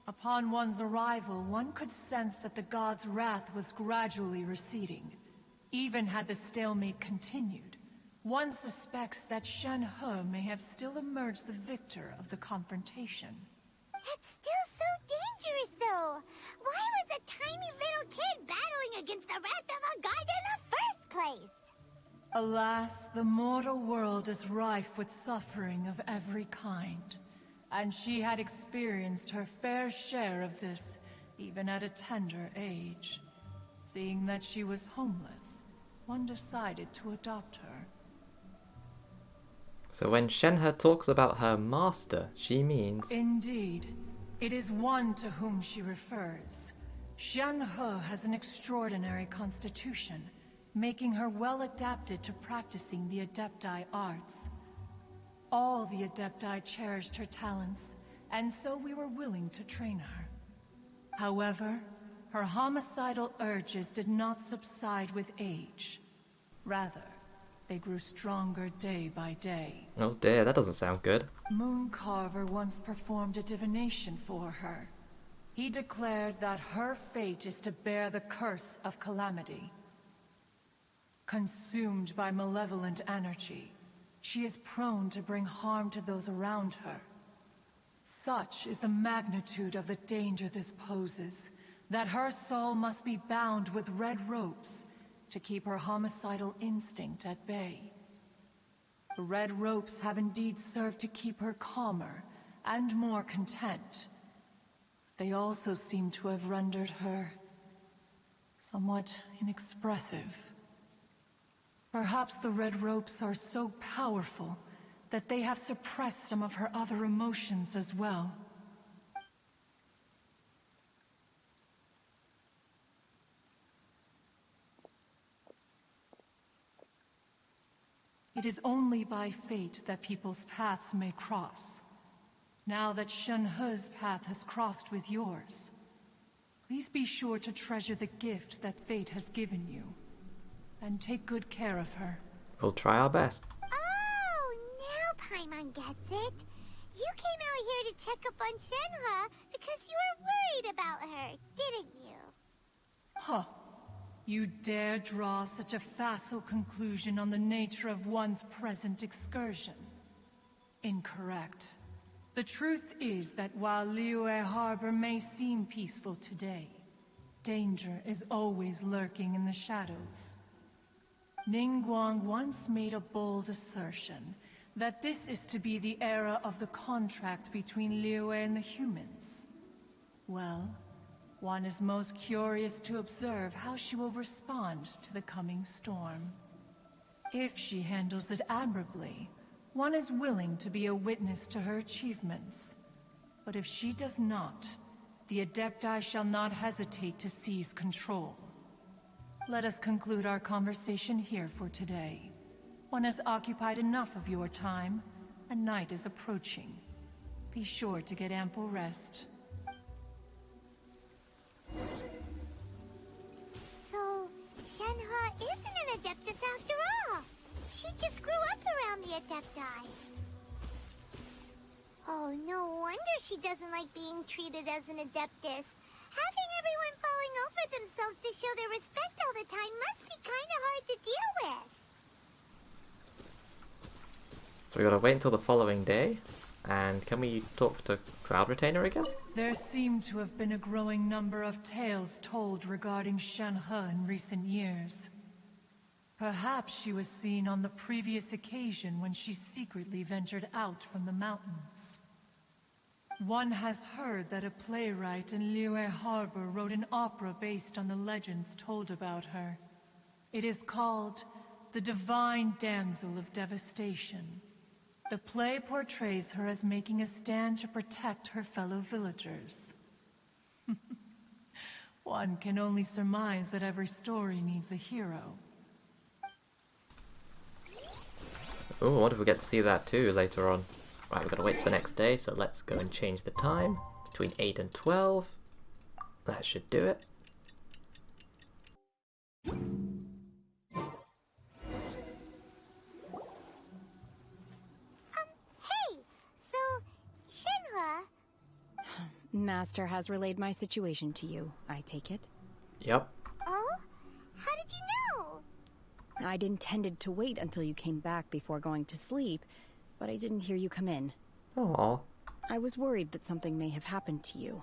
Upon one's arrival, one could sense that the god's wrath was gradually receding. Even had the stalemate continued, one suspects that Shenhe may have still emerged the victor of the confrontation. That's still so dangerous, though. Why was a tiny little kid battling against the wrath of a god in the first place? Alas, the mortal world is rife with suffering of every kind, and she had experienced her fair share of this, even at a tender age. Seeing that she was homeless, one decided to adopt her. So when Shenhe talks about her master, she means... Indeed. It is one to whom she refers. Shenhe has an extraordinary constitution, making her well adapted to practicing the Adepti arts. All the Adepti cherished her talents, and so we were willing to train her. However, her homicidal urges did not subside with age. Rather, they grew stronger day by day. Oh dear, that doesn't sound good. Mooncarver once performed a divination for her. He declared that her fate is to bear the curse of calamity. Consumed by malevolent energy, she is prone to bring harm to those around her. Such is the magnitude of the danger this poses, that her soul must be bound with red ropes to keep her homicidal instinct at bay. The red ropes have indeed served to keep her calmer and more content. They also seem to have rendered her somewhat inexpressive. Perhaps the red ropes are so powerful that they have suppressed some of her other emotions as well. It is only by fate that people's paths may cross. Now that Shenhe's path has crossed with yours, please be sure to treasure the gift that fate has given you, and take good care of her. We'll try our best. Oh, now Paimon gets it. You came out here to check up on Shenhe because you were worried about her, didn't you? Huh. You dare draw such a facile conclusion on the nature of one's present excursion? Incorrect. The truth is that while Liyue Harbor may seem peaceful today, danger is always lurking in the shadows. Ningguang once made a bold assertion that this is to be the era of the contract between Liyue and the humans. Well, one is most curious to observe how she will respond to the coming storm. If she handles it admirably, one is willing to be a witness to her achievements. But if she does not, the Adepti shall not hesitate to seize control. Let us conclude our conversation here for today. One has occupied enough of your time, and night is approaching. Be sure to get ample rest. So, Shenhe isn't an Adeptus after all. She just grew up around the Adepti. Oh, no wonder she doesn't like being treated as an Adeptus. Having everyone falling over themselves to show their respect all the time must be kind of hard to deal with. So we gotta wait until the following day. And can we talk to Cloud Retainer again? There seem to have been a growing number of tales told regarding Shenhe in recent years. Perhaps she was seen on the previous occasion when she secretly ventured out from the mountains. One has heard that a playwright in Liyue Harbor wrote an opera based on the legends told about her. It is called The Divine Damsel of Devastation. The play portrays her as making a stand to protect her fellow villagers. One can only surmise that every story needs a hero. Oh, I wonder if we get to see that too later on. Right, we've got to wait for the next day, so let's go and change the time between 8 and 12. That should do it. Hey! So, Shenhe... Master has relayed my situation to you, I take it? Yep. Oh? How did you know? I'd intended to wait until you came back before going to sleep, but I didn't hear you come in. Aww. I was worried that something may have happened to you,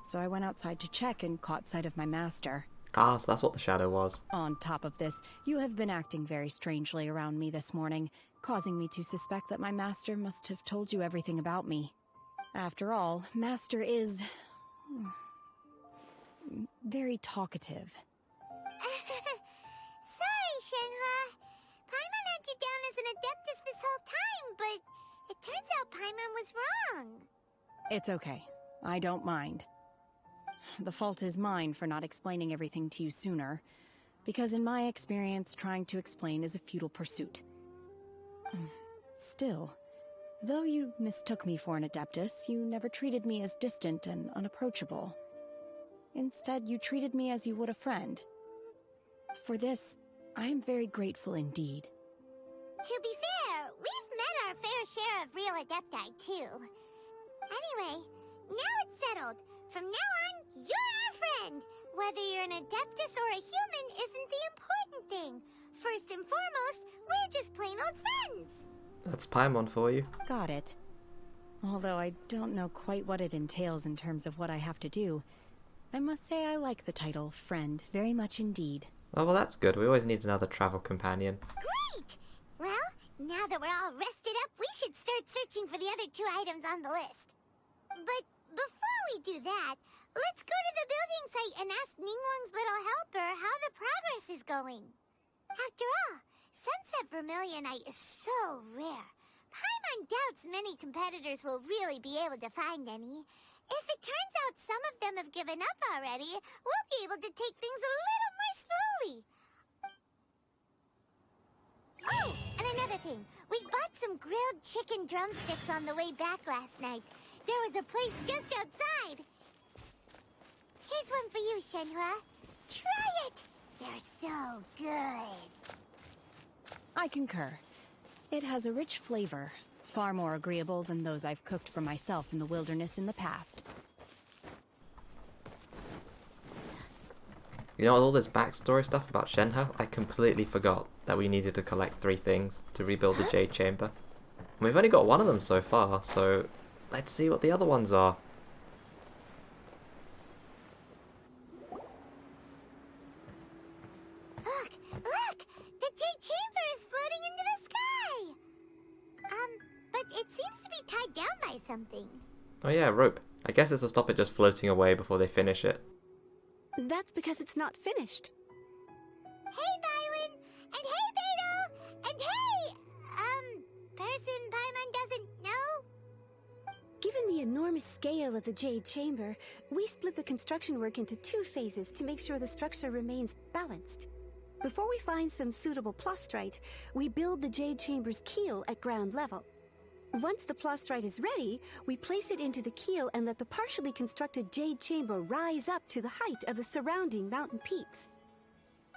so I went outside to check and caught sight of my master. Ah, so that's what the shadow was. On top of this, you have been acting very strangely around me this morning, causing me to suspect that my master must have told you everything about me. After all, Master is... very talkative. Sorry, Shenhe. Paimon had you down as an Adeptus this whole time, but it turns out Paimon was wrong. It's okay. I don't mind. The fault is mine for not explaining everything to you sooner, because in my experience, trying to explain is a futile pursuit. Still, though you mistook me for an Adeptus, you never treated me as distant and unapproachable. Instead, you treated me as you would a friend. For this, I am very grateful indeed. To be fair, we've met our fair share of real Adepti, too. Anyway, now it's settled. From now on, you're our friend. Whether you're an Adeptus or a human isn't the important thing. First and foremost, we're just plain old friends. That's Paimon for you. Got it. Although I don't know quite what it entails in terms of what I have to do, I must say I like the title friend very much indeed. Oh, well, that's good. We always need another travel companion. Great! Well, now that we're all rested up, we should start searching for the other 2 items on the list. But before we do that, let's go to the building site and ask Ningguang's little helper how the progress is going. After all, Sunset Vermilionite is so rare. Paimon doubts many competitors will really be able to find any. If it turns out some of them have given up already, we'll be able to take things a little more slowly. Oh, and another thing. We bought some grilled chicken drumsticks on the way back last night. There was a place just outside. Here's one for you, Shenhe. Try it. They're so good. I concur. It has a rich flavor, far more agreeable than those I've cooked for myself in the wilderness in the past. You know, all this backstory stuff about Shenhe, I completely forgot that we needed to collect 3 things to rebuild the Jade Chamber. And we've only got 1 of them so far, so let's see what the other ones are. Look! Look! The Jade Chamber is floating into the sky! But it seems to be tied down by something. Oh yeah, rope. I guess it's to stop it just floating away before they finish it. That's because it's not finished. Hey, Byron! And hey, Beto! And hey! Person Paimon doesn't know? Given the enormous scale of the Jade Chamber, we split the construction work into 2 phases to make sure the structure remains balanced. Before we find some suitable plastrite, we build the Jade Chamber's keel at ground level. Once the plastrite is ready, we place it into the keel and let the partially constructed Jade Chamber rise up to the height of the surrounding mountain peaks.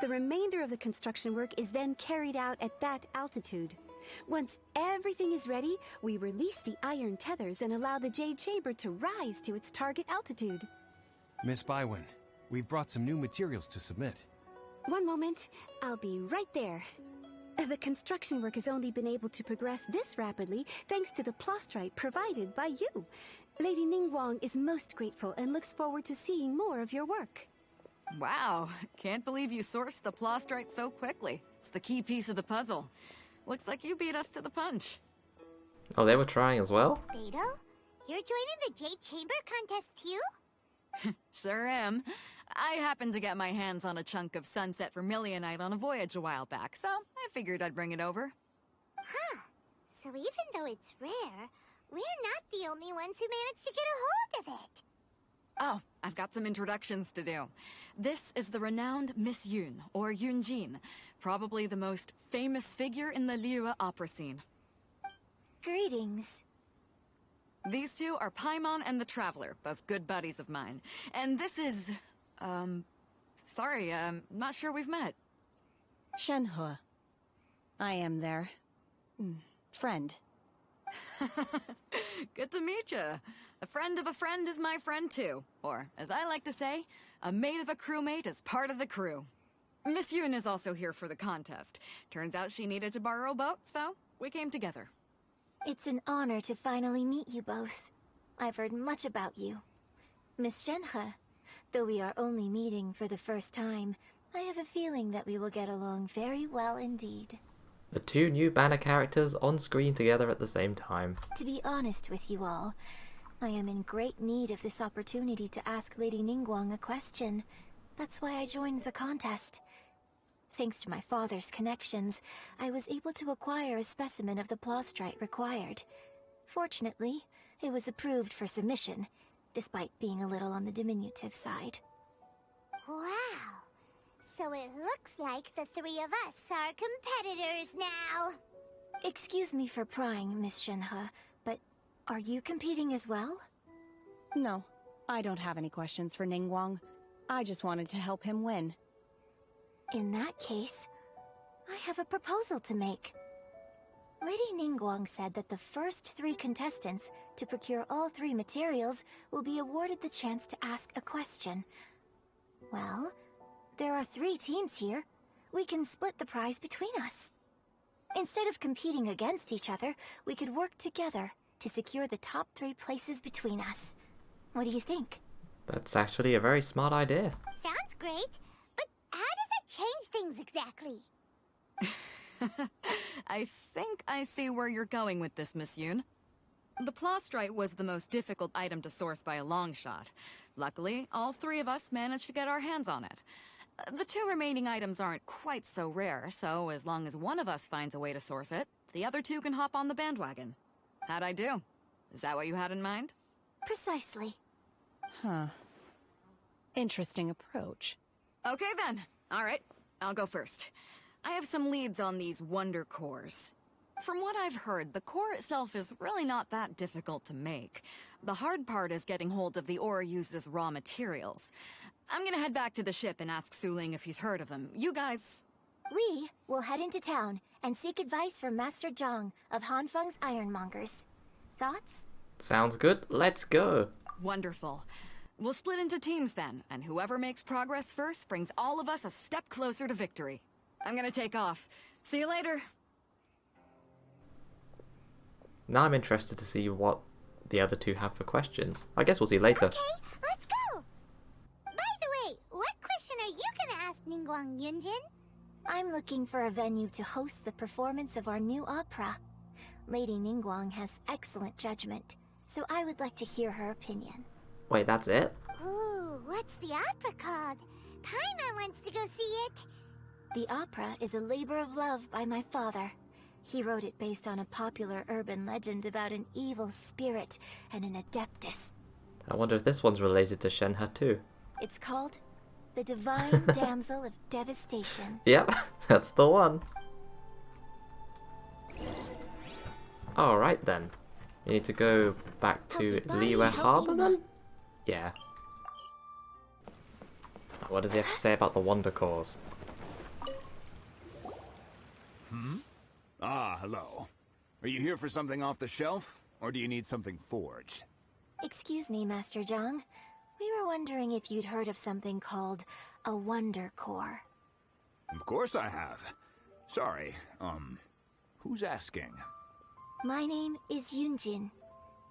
The remainder of the construction work is then carried out at that altitude. Once everything is ready, we release the iron tethers and allow the Jade Chamber to rise to its target altitude. Miss Bywen, we've brought some new materials to submit. One moment, I'll be right there. The construction work has only been able to progress this rapidly thanks to the plastrite provided by you. Lady Ningguang is most grateful and looks forward to seeing more of your work. Wow, can't believe you sourced the plastrite so quickly. It's the key piece of the puzzle. Looks like you beat us to the punch. Oh, they were trying as well? Beto? You're joining the Jade Chamber contest too? Sure am. I happened to get my hands on a chunk of sunset vermilionite on a voyage a while back, so I figured I'd bring it over. Huh. So even though it's rare, we're not the only ones who managed to get a hold of it. Oh, I've got some introductions to do. This is the renowned Miss Yun, or Yun Jin, probably the most famous figure in the Liyue opera scene. Greetings. These two are Paimon and the Traveler, both good buddies of mine. And this is... sorry, not sure we've met. Shenhe. I am their... friend. Good to meet you. A friend of a friend is my friend too. Or, as I like to say, a mate of a crewmate is part of the crew. Miss Yun is also here for the contest. Turns out she needed to borrow a boat, so we came together. It's an honor to finally meet you both. I've heard much about you. Miss Shenhe, though we are only meeting for the first time, I have a feeling that we will get along very well indeed. The 2 new banner characters on screen together at the same time. To be honest with you all, I am in great need of this opportunity to ask Lady Ningguang a question. That's why I joined the contest. Thanks to my father's connections, I was able to acquire a specimen of the plastrite required. Fortunately, it was approved for submission, despite being a little on the diminutive side. Wow! So it looks like the 3 of us are competitors now! Excuse me for prying, Miss Shenhe, but are you competing as well? No, I don't have any questions for Ningguang. I just wanted to help him win. In that case, I have a proposal to make. Lady Ningguang said that the first 3 contestants to procure all 3 materials will be awarded the chance to ask a question. Well, there are 3 teams here. We can split the prize between us. Instead of competing against each other, we could work together to secure the top 3 places between us. What do you think? That's actually a very smart idea. Sounds great, but how does it change things exactly? I think I see where you're going with this, Miss Yun. The plastrite was the most difficult item to source by a long shot. Luckily, all 3 of us managed to get our hands on it. The 2 remaining items aren't quite so rare, so as long as one of us finds a way to source it, the other 2 can hop on the bandwagon. How'd I do? Is that what you had in mind? Precisely. Huh. Interesting approach. Okay then. Alright, I'll go first. I have some leads on these wonder cores. From what I've heard, the core itself is really not that difficult to make. The hard part is getting hold of the ore used as raw materials. I'm gonna head back to the ship and ask Suling if he's heard of them. You guys... We will head into town and seek advice from Master Zhang of Hanfeng's Ironmongers. Thoughts? Sounds good. Let's go. Wonderful. We'll split into teams then, and whoever makes progress first brings all of us a step closer to victory. I'm gonna take off. See you later. Now I'm interested to see what the other two have for questions. I guess we'll see later. Okay, let's go! By the way, what question are you gonna ask Ningguang Yun Jin? I'm looking for a venue to host the performance of our new opera. Lady Ningguang has excellent judgment, so I would like to hear her opinion. Wait, that's it? Ooh, what's the opera called? Paimon wants to go see it. The opera is a labor of love by my father. He wrote it based on a popular urban legend about an evil spirit and an adeptus. I wonder if this one's related to Shenhe too. It's called The Divine Damsel of Devastation. Yep, that's the one. Alright then. We need to go back to Liyue Harbor then? Yeah. What does he have to say about the Wonder Cores? Ah, hello. Are you here for something off the shelf, or do you need something forged? Excuse me, Master Zhang. We were wondering if you'd heard of something called a Wonder Core. Of course I have. Sorry, who's asking? My name is Yun Jin.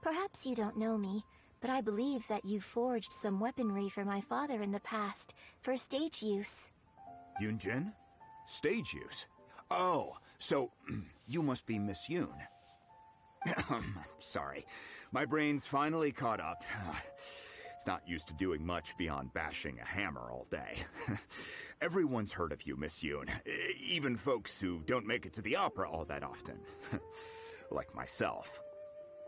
Perhaps you don't know me, but I believe that you forged some weaponry for my father in the past, for stage use. Yun Jin? Stage use? Oh, so you must be Miss Yun. Sorry, my brain's finally caught up. It's not used to doing much beyond bashing a hammer all day. Everyone's heard of you, Miss Yun, even folks who don't make it to the opera all that often. Like myself.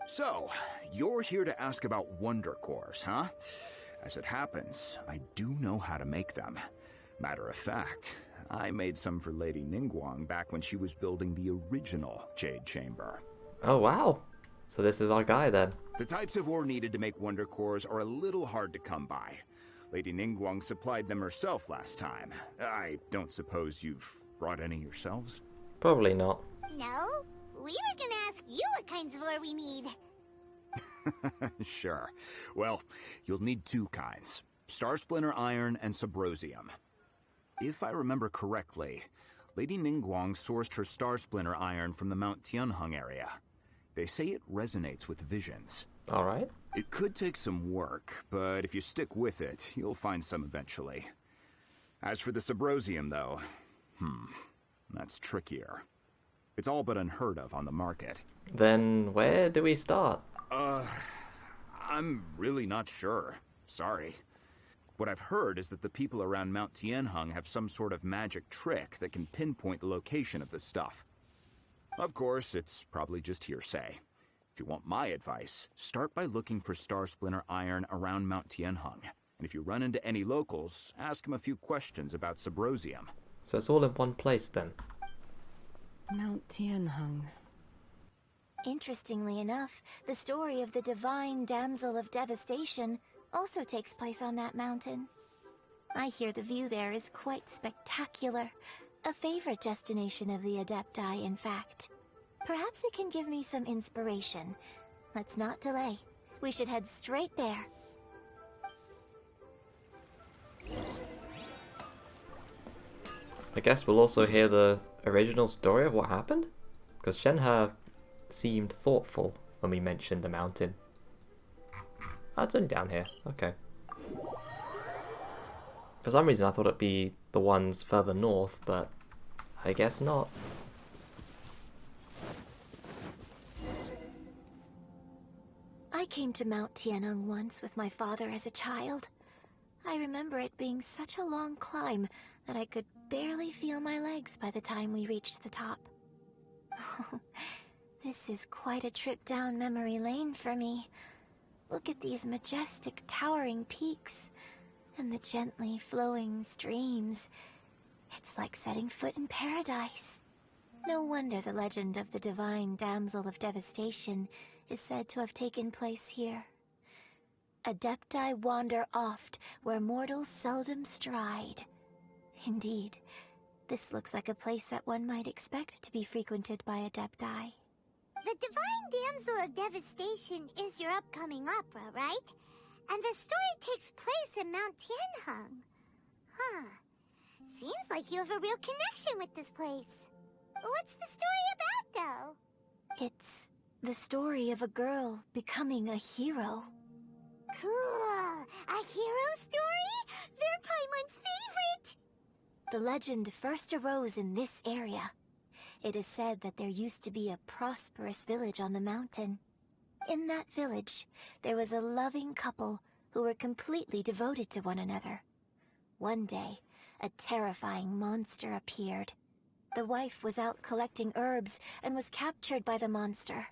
So, you're here to ask about Wonder Cores, huh? As it happens, I do know how to make them. Matter of fact, I made some for Lady Ningguang back when she was building the original Jade Chamber. Oh wow! So this is our guy then. The types of ore needed to make Wonder Cores are a little hard to come by. Lady Ningguang supplied them herself last time. I don't suppose you've brought any yourselves? Probably not. No, we were gonna ask you what kinds of ore we need. Sure. Well, you'll need two kinds. Star Splinter Iron and Subrosium. If I remember correctly, Lady Ningguang sourced her Star Splinter Iron from the Mount Tianheng area. They say it resonates with visions. Alright. It could take some work, but if you stick with it, you'll find some eventually. As for the Subrosium, though, that's trickier. It's all but unheard of on the market. Then where do we start? I'm really not sure. Sorry. What I've heard is that the people around Mount Tianheng have some sort of magic trick that can pinpoint the location of the stuff. Of course, it's probably just hearsay. If you want my advice, start by looking for Star Splinter Iron around Mount Tianheng. And if you run into any locals, ask them a few questions about Subrosium. So it's all in one place then? Mount Tianheng. Interestingly enough, the story of the Divine Damsel of Devastation also takes place on that mountain. I hear the view there is quite spectacular. A favorite destination of the Adepti, in fact. Perhaps it can give me some inspiration. Let's not delay. We should head straight there. I guess we'll also hear the original story of what happened? Because Shenhe seemed thoughtful when we mentioned the mountain. Oh, it's only down here. Okay. For some reason I thought it'd be the ones further north, but I guess not. I came to Mount Tianheng once with my father as a child. I remember it being such a long climb that I could barely feel my legs by the time we reached the top. This is quite a trip down memory lane for me. Look at these majestic towering peaks and the gently flowing streams. It's like setting foot in paradise. No wonder the legend of the Divine Damsel of Devastation is said to have taken place here. Adepti wander oft where mortals seldom stride. Indeed, this looks like a place that one might expect to be frequented by Adepti. The Divine Damsel of Devastation is your upcoming opera, right? And the story takes place in Mount Tianheng. Huh. Seems like you have a real connection with this place. What's the story about, though? It's The story of a girl becoming a hero. Cool! A hero story? They're Paimon's favorite! The legend first arose in this area. It is said that there used to be a prosperous village on the mountain. In that village, there was a loving couple who were completely devoted to one another. One day, a terrifying monster appeared. The wife was out collecting herbs and was captured by the monster.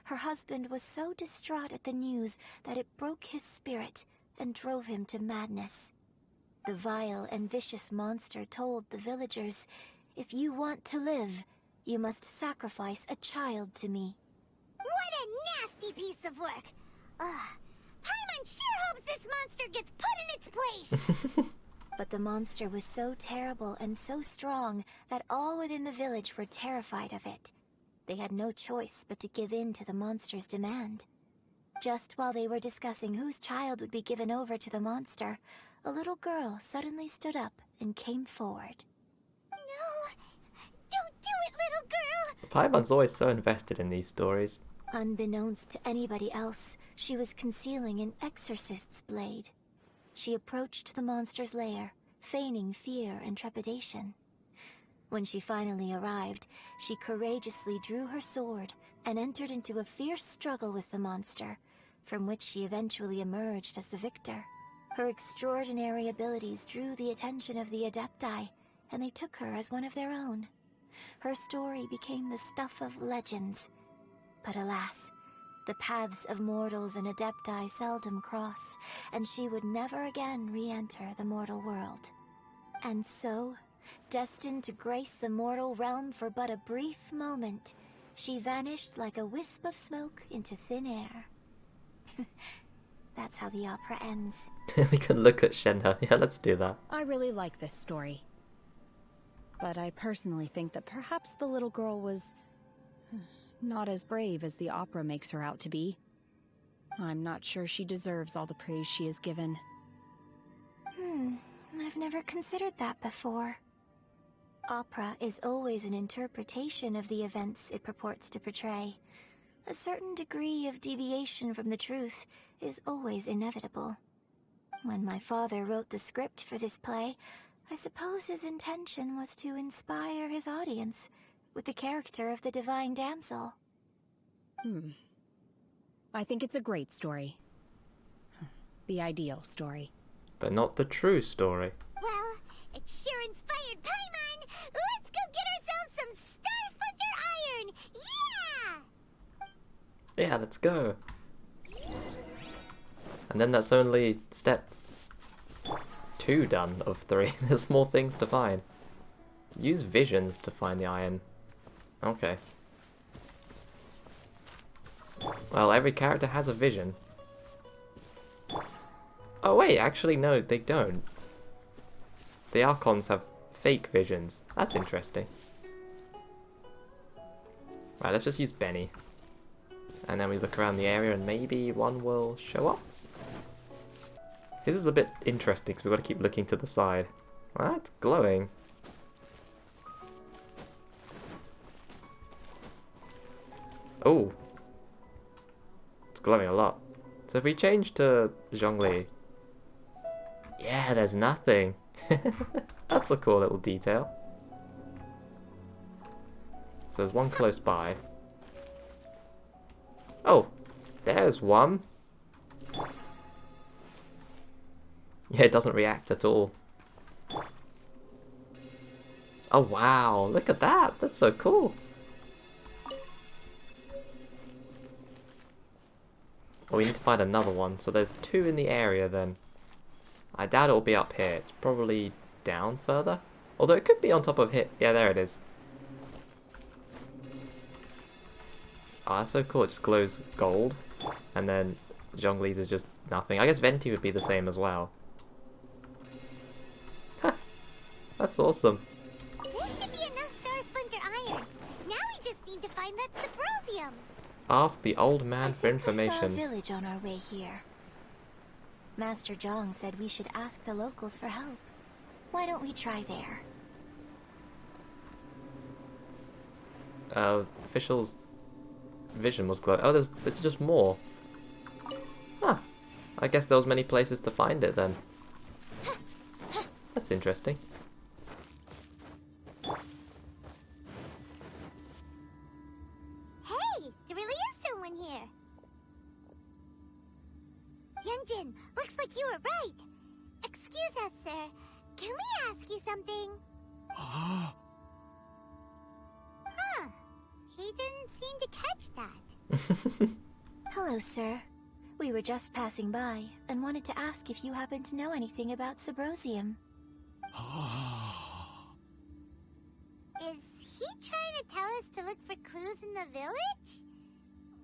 Her husband was so distraught at the news that it broke his spirit and drove him to madness. The vile and vicious monster told the villagers, "If you want to live, you must sacrifice a child to me." What a nasty piece of work! Ugh. Paimon sure hopes this monster gets put in its place! But the monster was so terrible and so strong that all within the village were terrified of it. They had no choice but to give in to the monster's demand. Just while they were discussing whose child would be given over to the monster, a little girl suddenly stood up and came forward. No! Don't do it, little girl! Paimon's always so invested in these stories. Unbeknownst to anybody else, she was concealing an exorcist's blade. She approached the monster's lair, feigning fear and trepidation. When she finally arrived, she courageously drew her sword and entered into a fierce struggle with the monster, from which she eventually emerged as the victor. Her extraordinary abilities drew the attention of the Adepti, and they took her as one of their own. Her story became the stuff of legends. But alas, the paths of mortals and Adepti seldom cross, and she would never again re-enter the mortal world. And so, destined to grace the mortal realm for but a brief moment, she vanished like a wisp of smoke into thin air. That's how the opera ends. We can look at Shenhe. Yeah, let's do that. I really like this story. But I personally think that perhaps the little girl was not as brave as the opera makes her out to be. I'm not sure she deserves all the praise she is given. I've never considered that before. Opera is always an interpretation of the events it purports to portray. A certain degree of deviation from the truth is always inevitable. When my father wrote the script for this play, I suppose his intention was to inspire his audience with the character of the divine damsel. I think it's a great story. The ideal story. But not the true story. Well, it sure inspired Paimon! Let's go get ourselves some Star Splinter Iron! Yeah! Yeah, let's go. And then that's only step 2 done of 3. There's more things to find. Use visions to find the iron. Okay. Well, every character has a vision. Oh wait, actually no, they don't. The Archons have fake visions. That's interesting. Right, let's just use Benny. And then we look around the area and maybe one will show up. This is a bit interesting because we've got to keep looking to the side. Well, that's glowing. Oh. It's glowing a lot. So if we change to Zhongli. Yeah, there's nothing. That's a cool little detail. So there's one close by. Oh, there's one. Yeah, it doesn't react at all. Oh wow, look at that. That's so cool. Well, we need to find another one. So there's 2 in the area then. I doubt it'll be up here. It's probably down further. Although it could be on top of here. Yeah, there it is. Oh, that's so cool. It just glows gold. And then Zhongli's is just nothing. I guess Venti would be the same as well. That's awesome. This should be enough Star Splinter Iron. Now we just need to find that Subrosium. Ask the old man for I information. saw a village on our way here. Master Zhong said we should ask the locals for help. Why don't we try there? Officials vision was glowing. Oh, it's just more. Huh. I guess there was many places to find it then. That's interesting. Hey, there really is someone here. Yun Jin, looks like you were right. Excuse us, sir. Can we ask you something? Huh. He didn't seem to catch that. Hello, sir. We were just passing by and wanted to ask if you happen to know anything about Subrosium. Is he trying to tell us to look for clues in the village?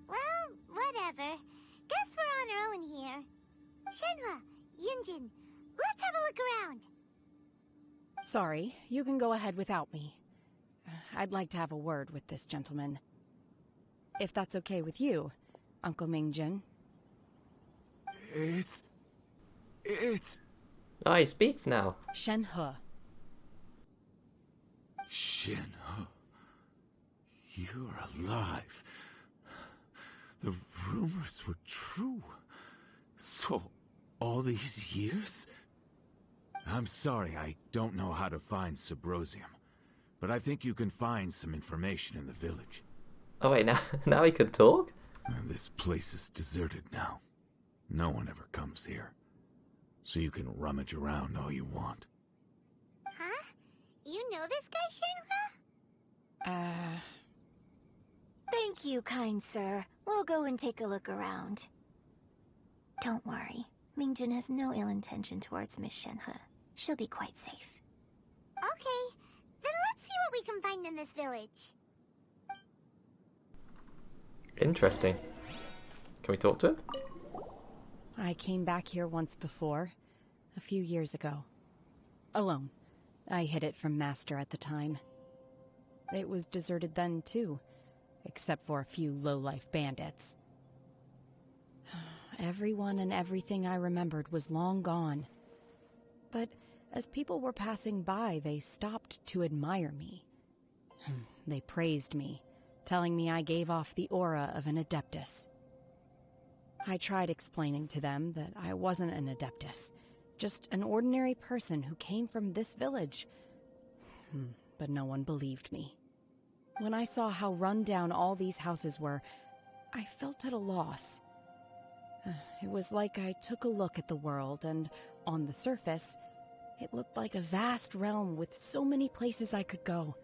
Well, whatever. Guess we're on our own here. Shenhe, Yun Jin, let's have a look around. Sorry, you can go ahead without me. I'd like to have a word with this gentleman. If that's okay with you, Uncle Mingjin. It's... Oh, he speaks now. Shenhe. Shenhe. You're alive. The rumors were true. So, all these years? I'm sorry, I don't know how to find Subrosium. But I think you can find some information in the village. Oh wait, now he can talk? And this place is deserted now. No one ever comes here. So you can rummage around all you want. Huh? You know this guy, Shenhe? Thank you, kind sir. We'll go and take a look around. Don't worry. Mingjin has no ill intention towards Miss Shenhe. She'll be quite safe. Okay, then let's see what we can find in this village. Interesting. Can we talk to him? I came back here once before, a few years ago. Alone. I hid it from Master at the time. It was deserted then, too, except for a few low-life bandits. Everyone and everything I remembered was long gone. But as people were passing by, they stopped to admire me. They praised me, telling me I gave off the aura of an Adeptus. I tried explaining to them that I wasn't an Adeptus, just an ordinary person who came from this village. But no one believed me. When I saw how run down all these houses were, I felt at a loss. It was like I took a look at the world, and on the surface, it looked like a vast realm with so many places I could go.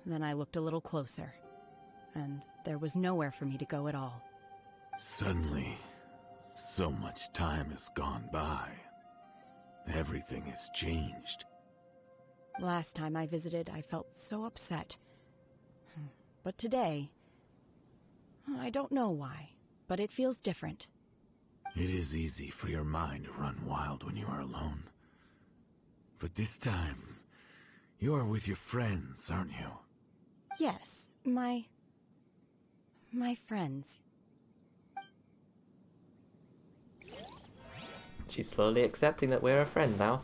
Then I looked a little closer, and there was nowhere for me to go at all. Suddenly, so much time has gone by. Everything has changed. Last time I visited, I felt so upset. But today, I don't know why, but it feels different. It is easy for your mind to run wild when you are alone. But this time, you are with your friends, aren't you? Yes, my friends. She's slowly accepting that we're a friend now.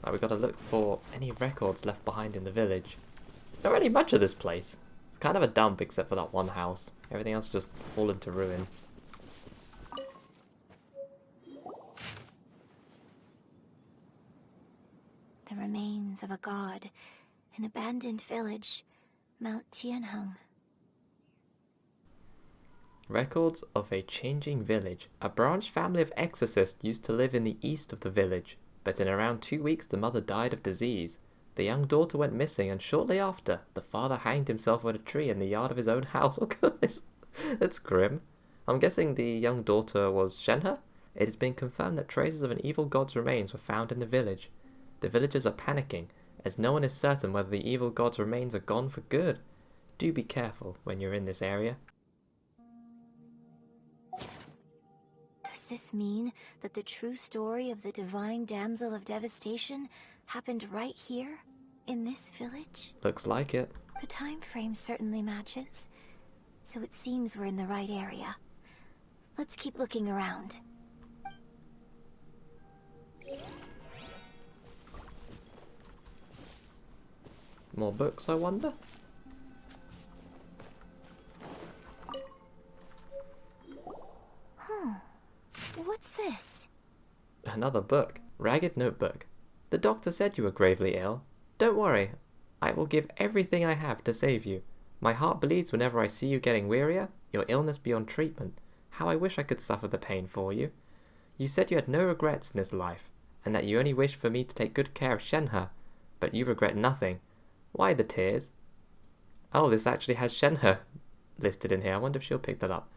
Right, we've got to look for any records left behind in the village. Not really much of this place. It's kind of a dump except for that one house. Everything else just fallen to ruin. The remains of a god, an abandoned village, Mount Tianheng. Records of a changing village. A branch family of exorcists used to live in the east of the village, but in around 2 weeks the mother died of disease. The young daughter went missing, and shortly after, the father hanged himself on a tree in the yard of his own house. Oh goodness, that's grim. I'm guessing the young daughter was Shenhe? It has been confirmed that traces of an evil god's remains were found in the village. The villagers are panicking, as no one is certain whether the evil god's remains are gone for good. Do be careful when you're in this area. Does this mean that the true story of the divine damsel of devastation happened right here, in this village? Looks like it. The time frame certainly matches, so it seems we're in the right area. Let's keep looking around. More books, I wonder? what's this? Another book. Ragged notebook. The doctor said you were gravely ill. Don't worry. I will give everything I have to save you. My heart bleeds whenever I see you getting wearier, your illness beyond treatment. How I wish I could suffer the pain for you. You said you had no regrets in this life, and that you only wished for me to take good care of Shenhe, but you regret nothing. Why the tears? Oh, this actually has Shenhe listed in here. I wonder if she'll pick that up.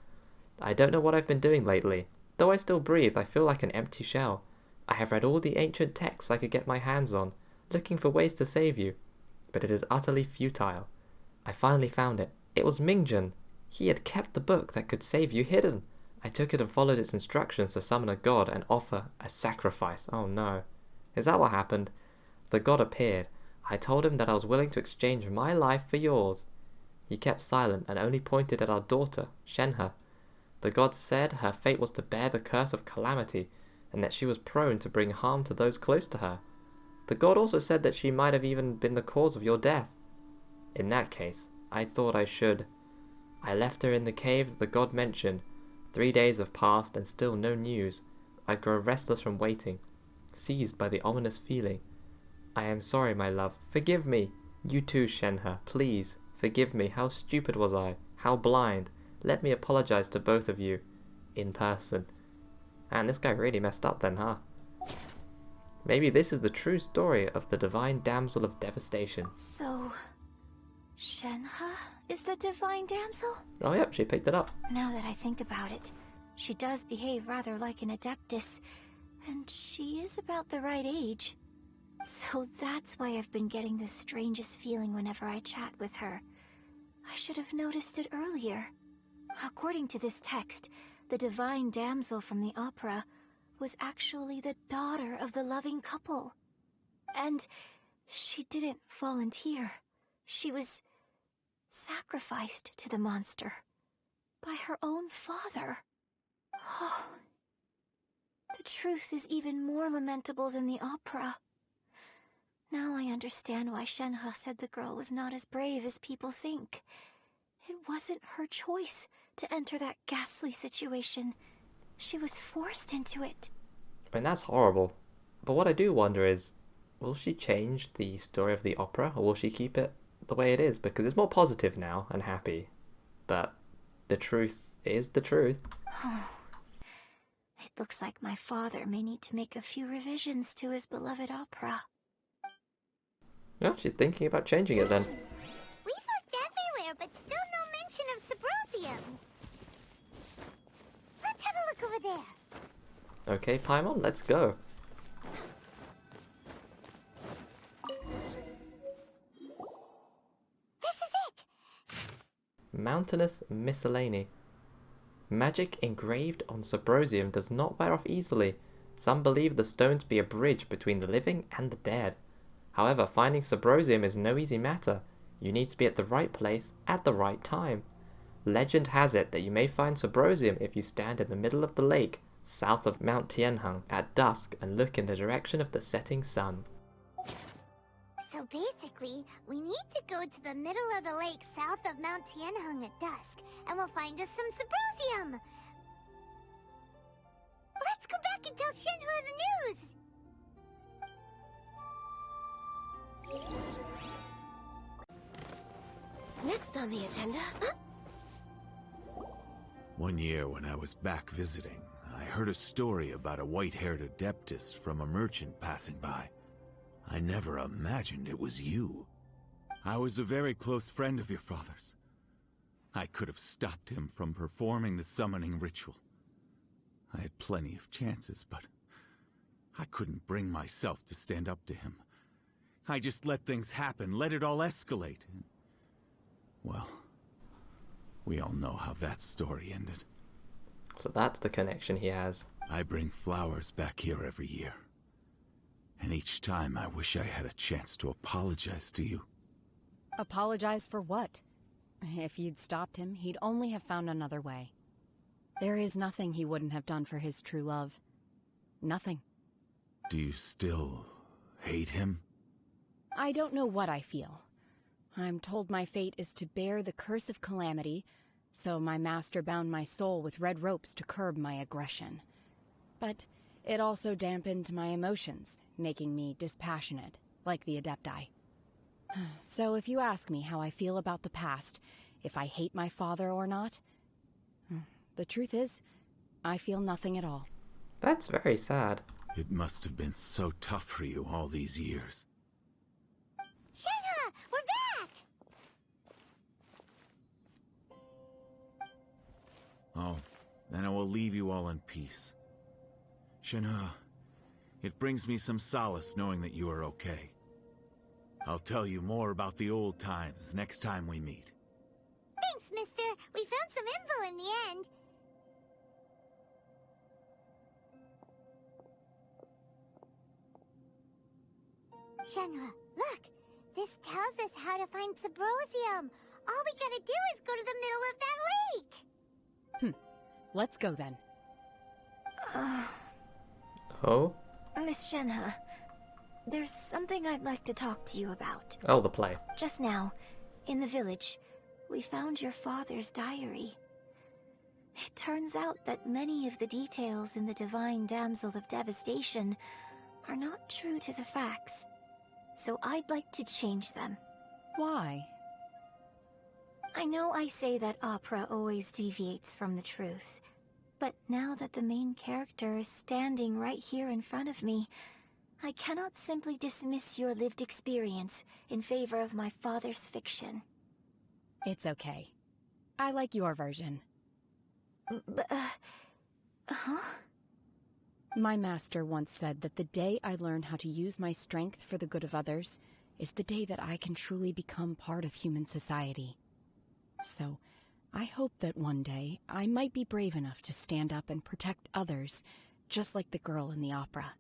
I don't know what I've been doing lately. Though I still breathe, I feel like an empty shell. I have read all the ancient texts I could get my hands on, looking for ways to save you, but it is utterly futile. I finally found it. It was Mingjun. He had kept the book that could save you hidden. I took it and followed its instructions to summon a god and offer a sacrifice. Oh no. Is that what happened? The god appeared. I told him that I was willing to exchange my life for yours. He kept silent and only pointed at our daughter, Shenhe. The god said her fate was to bear the curse of calamity, and that she was prone to bring harm to those close to her. The god also said that she might have even been the cause of your death. In that case, I thought I should. I left her in the cave that the god mentioned. 3 days have passed and still no news. I grow restless from waiting, seized by the ominous feeling. I am sorry, my love. Forgive me. You too, Shenhe. Please, forgive me. How stupid was I? How blind. Let me apologize to both of you. In person. And this guy really messed up then, huh? Maybe this is the true story of the divine damsel of devastation. So, Shenhe is the divine damsel? Oh yep, she picked it up. Now that I think about it, she does behave rather like an adeptus, and she is about the right age. So that's why I've been getting the strangest feeling whenever I chat with her. I should have noticed it earlier. According to this text, the divine damsel from the opera was actually the daughter of the loving couple. And she didn't volunteer. She was sacrificed to the monster by her own father. Oh, the truth is even more lamentable than the opera. Now I understand why Shenhe said the girl was not as brave as people think. It wasn't her choice to enter that ghastly situation. She was forced into it. I mean, that's horrible. But what I do wonder is, will she change the story of the opera, or will she keep it the way it is? Because it's more positive now and happy. But the truth is the truth. It looks like my father may need to make a few revisions to his beloved opera. Yeah, she's thinking about changing it then. We've looked everywhere, but still no mention of Subrosium. Let's have a look over there. Okay, Paimon, let's go. This is it! Mountainous Miscellany. Magic engraved on Subrosium does not wear off easily. Some believe the stone to be a bridge between the living and the dead. However, finding Subrosium is no easy matter. You need to be at the right place at the right time. Legend has it that you may find Subrosium if you stand in the middle of the lake, south of Mount Tianheng, at dusk and look in the direction of the setting sun. So basically, we need to go to the middle of the lake south of Mount Tianheng at dusk, and we'll find us some Subrosium! Let's go back and tell Shenhe the news! Next on the agenda... One year when I was back visiting, I heard a story about a white-haired adeptus from a merchant passing by. I never imagined it was you. I was a very close friend of your father's. I could have stopped him from performing the summoning ritual. I had plenty of chances, but I couldn't bring myself to stand up to him. I just let things happen, let it all escalate. Well, we all know how that story ended. So that's the connection he has. I bring flowers back here every year. And each time I wish I had a chance to apologize to you. Apologize for what? If you'd stopped him, he'd only have found another way. There is nothing he wouldn't have done for his true love. Nothing. Do you still hate him? I don't know what I feel. I'm told my fate is to bear the curse of calamity, so my master bound my soul with red ropes to curb my aggression. but it also dampened my emotions, making me dispassionate, like the Adepti. So if you ask me how I feel about the past, if I hate my father or not, the truth is, I feel nothing at all. That's very sad. It must have been so tough for you all these years. Shenhe, we're back! Oh, then I will leave you all in peace. Shenhe, it brings me some solace knowing that you are okay. I'll tell you more about the old times next time we meet. Thanks, mister. We found some info in the end. Shenhe, look! This tells us how to find Subrosium. All we gotta do is go to the middle of that lake. Let's go then. Oh? Miss Shenhe, there's something I'd like to talk to you about. Oh, the play. Just now, in the village, we found your father's diary. It turns out that many of the details in the Divine Damsel of Devastation are not true to the facts. So I'd like to change them. Why? I know I say that opera always deviates from the truth, but now that the main character is standing right here in front of me, I cannot simply dismiss your lived experience in favor of my father's fiction. It's okay. I like your version. My master once said that the day I learn how to use my strength for the good of others is the day that I can truly become part of human society. So, I hope that one day I might be brave enough to stand up and protect others, just like the girl in the opera.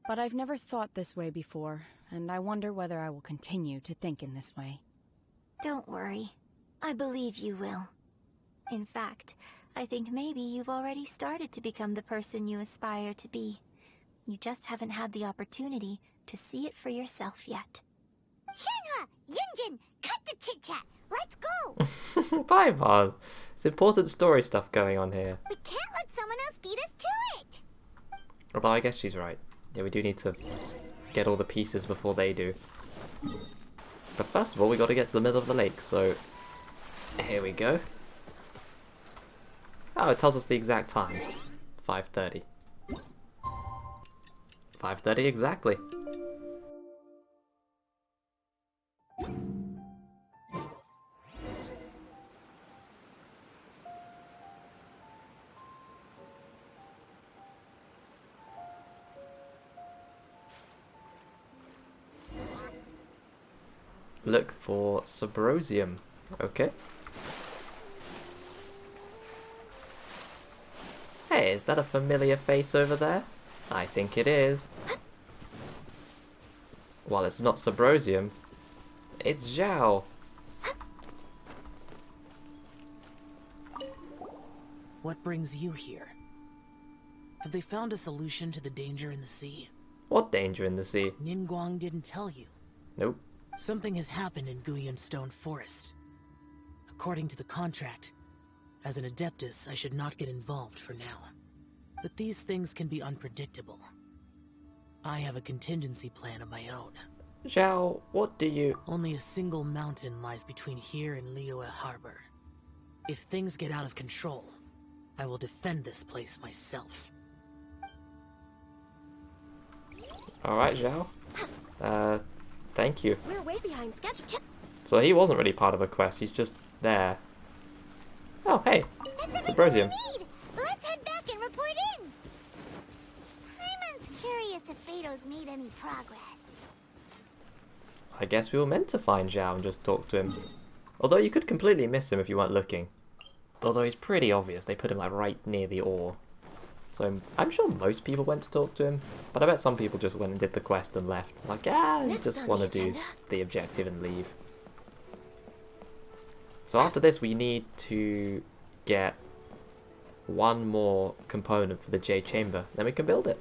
But I've never thought this way before, and I wonder whether I will continue to think in this way. Don't worry. I believe you will. In fact, I think maybe you've already started to become the person you aspire to be. You just haven't had the opportunity to see it for yourself yet. Shenhe! Yun Jin! Cut the chit-chat! Let's go! Bye, Bob. It's important story stuff going on here. We can't let someone else beat us to it! Although I guess she's right. Yeah, we do need to get all the pieces before they do. But first of all, we got to get to the middle of the lake, so here we go. Oh, it tells us the exact time. 5:30. 5:30 exactly. Look for Subrosium. Okay. Hey, is that a familiar face over there? I think it is. Well, it's not Subrosium. It's Zhao. What brings you here? Have they found a solution to the danger in the sea? What danger in the sea? Ningguang didn't tell you. Nope. Something has happened in Guyan Stone Forest. According to the contract, as an Adeptus, I should not get involved for now. But these things can be unpredictable. I have a contingency plan of my own. Zhao, what do you... Only a single mountain lies between here and Liyue Harbor. If things get out of control, I will defend this place myself. Alright, Zhao. Thank you. We're way behind schedule. So he wasn't really part of the quest, he's just there. Oh, hey. Subrosium. Let's head back and report in! Paimon's curious if Beto's made any progress. I guess we were meant to find Zhao and just talk to him. Although you could completely miss him if you weren't looking. Although he's pretty obvious, they put him like right near the ore. So I'm sure most people went to talk to him, but I bet some people just went and did the quest and left. Like, I just want to do the objective and leave. So after this we need to get one more component for the Jade Chamber, then we can build it.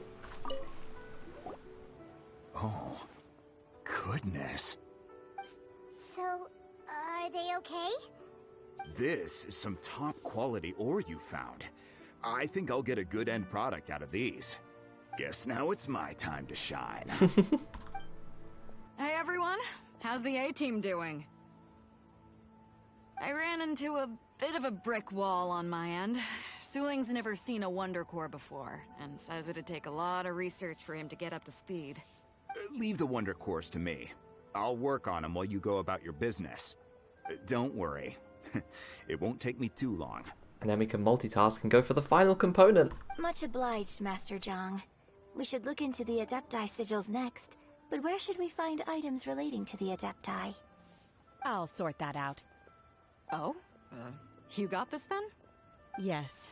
Oh, goodness. So, are they okay? This is some top quality ore you found. I think I'll get a good end product out of these. Guess now it's my time to shine. Hey everyone, how's the A-team doing? I ran into a bit of a brick wall on my end. Suling's never seen a Wonder Core before, and says it'd take a lot of research for him to get up to speed. Leave the Wonder Cores to me. I'll work on them while you go about your business. Don't worry. It won't take me too long. And then we can multitask and go for the final component. Much obliged, Master Zhang. We should look into the Adepti sigils next, but where should we find items relating to the Adepti? I'll sort that out. Oh? You got this then? Yes.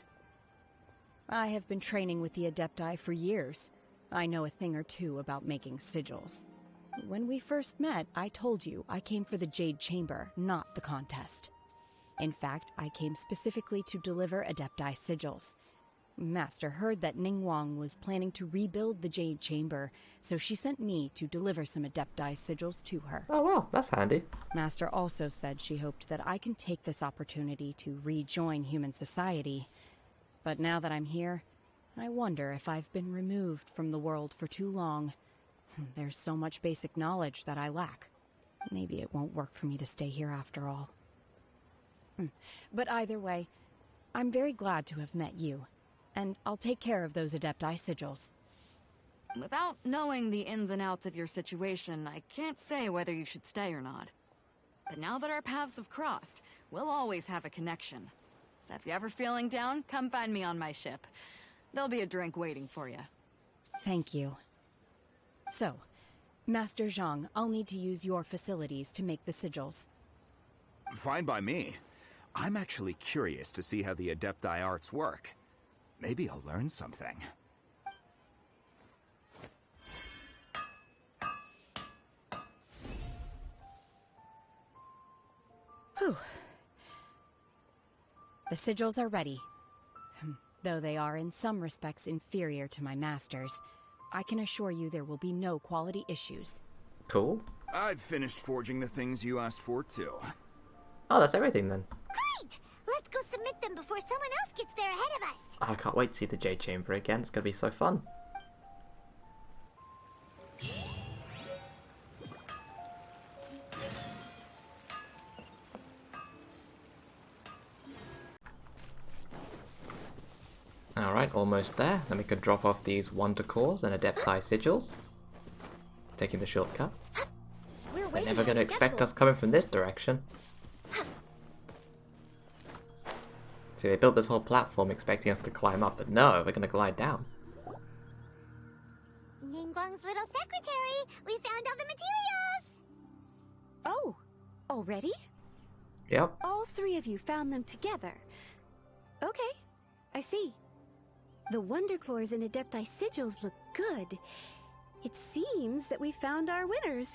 I have been training with the Adepti for years. I know a thing or two about making sigils. When we first met, I told you I came for the Jade Chamber, not the contest. In fact, I came specifically to deliver Adepti sigils. Master heard that Ningguang was planning to rebuild the Jade Chamber, so she sent me to deliver some Adepti sigils to her. Oh wow, that's handy. Master also said she hoped that I can take this opportunity to rejoin human society. But now that I'm here, I wonder if I've been removed from the world for too long. There's so much basic knowledge that I lack. Maybe it won't work for me to stay here after all. But either way, I'm very glad to have met you. And I'll take care of those Adepti sigils. Without knowing the ins and outs of your situation, I can't say whether you should stay or not. But now that our paths have crossed, we'll always have a connection. So if you're ever feeling down, come find me on my ship. There'll be a drink waiting for you. Thank you. So, Master Zhang, I'll need to use your facilities to make the sigils. Fine by me. I'm actually curious to see how the Adepti arts work. Maybe I'll learn something. Whew. The sigils are ready. Though they are in some respects inferior to my master's, I can assure you there will be no quality issues. Cool. I've finished forging the things you asked for, too. Oh, that's everything then. Great! Let's go submit them before someone else gets there ahead of us. Oh, I can't wait to see the Jade Chamber again. It's going to be so fun. Alright, almost there. Then we can drop off these Wonder Cores and Adepti sigils. Taking the shortcut. They're never going to expect us coming from this direction. See, they built this whole platform expecting us to climb up, but no, we're going to glide down. Ningguang's little secretary! We found all the materials! Oh, already? Yep. All three of you found them together. Okay, I see. The Wonder Cores and Adepti sigils look good. It seems that we found our winners.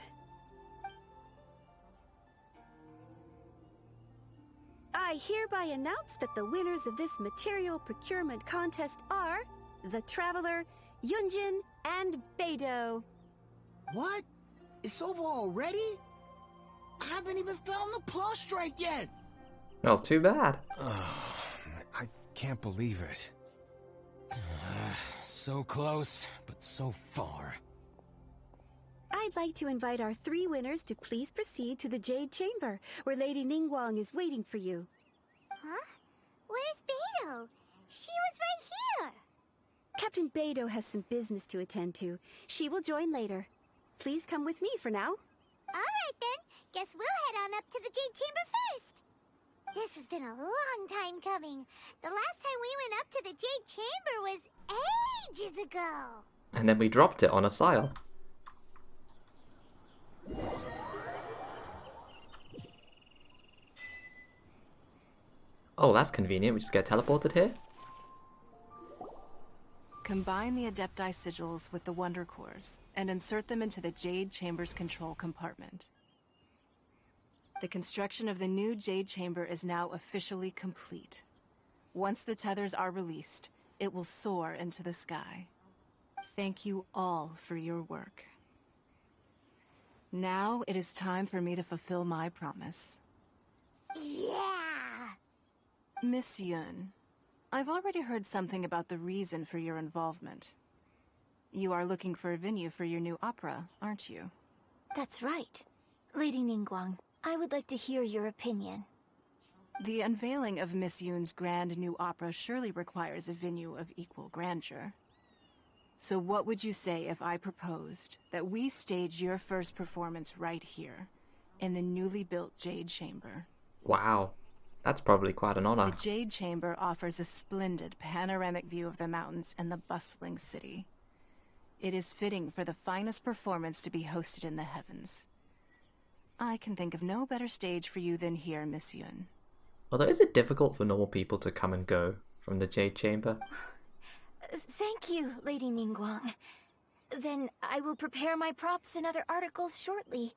I hereby announce that the winners of this material procurement contest are the Traveler, Yun Jin, and Beidou. What? It's over already? I haven't even found the plus strike yet. Well, too bad. I can't believe it. So close, but so far. I'd like to invite our three winners to please proceed to the Jade Chamber, where Lady Ningguang is waiting for you. Huh? Where's Beidou? She was right here. Captain Beidou has some business to attend to. She will join later. Please come with me for now. All right then. Guess we'll head on up to the Jade Chamber first. This has been a long time coming. The last time we went up to the Jade Chamber was ages ago. And then we dropped it on a sile. Oh, that's convenient. We just get teleported here. Combine the Adepti sigils with the Wonder Cores and insert them into the Jade Chamber's control compartment. The construction of the new Jade Chamber is now officially complete. Once the tethers are released, it will soar into the sky. Thank you all for your work. Now it is time for me to fulfill my promise. Yeah! Miss Yun, I've already heard something about the reason for your involvement. You are looking for a venue for your new opera, aren't you? That's right. Lady Ningguang, I would like to hear your opinion. The unveiling of Miss Yun's grand new opera surely requires a venue of equal grandeur. So what would you say if I proposed that we stage your first performance right here, in the newly built Jade Chamber? Wow. That's probably quite an honor. The Jade Chamber offers a splendid panoramic view of the mountains and the bustling city. It is fitting for the finest performance to be hosted in the heavens. I can think of no better stage for you than here, Miss Yun. Although, is it difficult for normal people to come and go from the Jade Chamber? Thank you, Lady Ningguang. Then I will prepare my props and other articles shortly.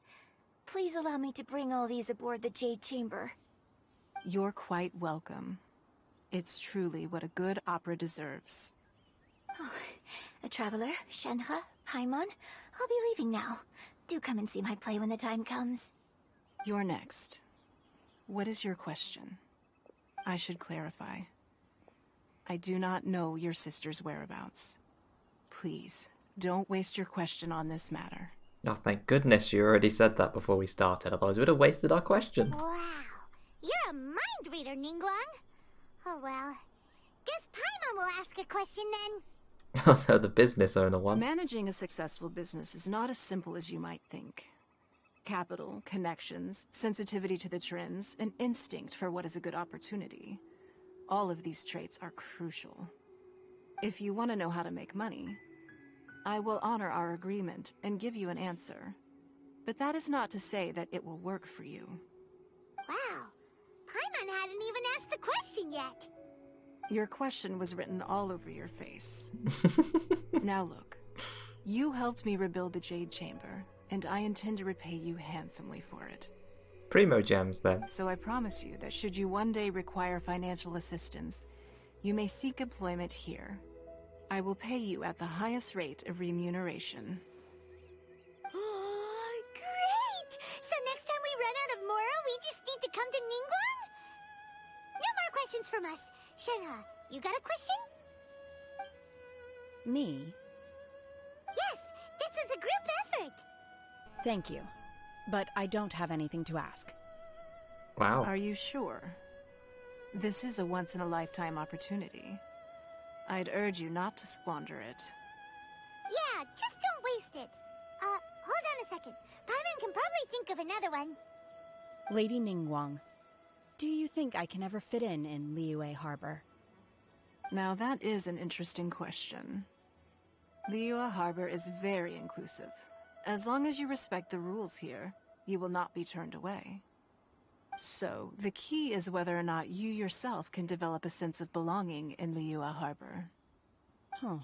Please allow me to bring all these aboard the Jade Chamber. You're quite welcome. It's truly what a good opera deserves. Oh, a traveler, Shenhe, Paimon, I'll be leaving now. Do come and see my play when the time comes. You're next. What is your question? I should clarify. I do not know your sister's whereabouts. Please, don't waste your question on this matter. Oh, thank goodness you already said that before we started, otherwise we would have wasted our question. Wow, you're a mind reader, Ningguang. Oh well, guess Paimon will ask a question then. Oh no, the business owner one. Managing a successful business is not as simple as you might think. Capital, connections, sensitivity to the trends, and instinct for what is a good opportunity. All of these traits are crucial. If you want to know how to make money, I will honor our agreement and give you an answer. But that is not to say that it will work for you. Wow, Paimon hadn't even asked the question yet. Your question was written all over your face. Now look, you helped me rebuild the Jade Chamber, and I intend to repay you handsomely for it. Primo gems, then. So I promise you that should you one day require financial assistance, you may seek employment here. I will pay you at the highest rate of remuneration. Oh, great! So next time we run out of Mora, we just need to come to Ningguang? No more questions from us. Shenhe, you got a question? Me? Yes, this is a group effort. Thank you. But I don't have anything to ask. Wow. Are you sure? This is a once-in-a-lifetime opportunity. I'd urge you not to squander it. Yeah, just don't waste it. Hold on a second. Paimon can probably think of another one. Lady Ningguang, do you think I can ever fit in Liyue Harbor? Now that is an interesting question. Liyue Harbor is very inclusive. As long as you respect the rules here, you will not be turned away. So, the key is whether or not you yourself can develop a sense of belonging in Liyue Harbor. Huh.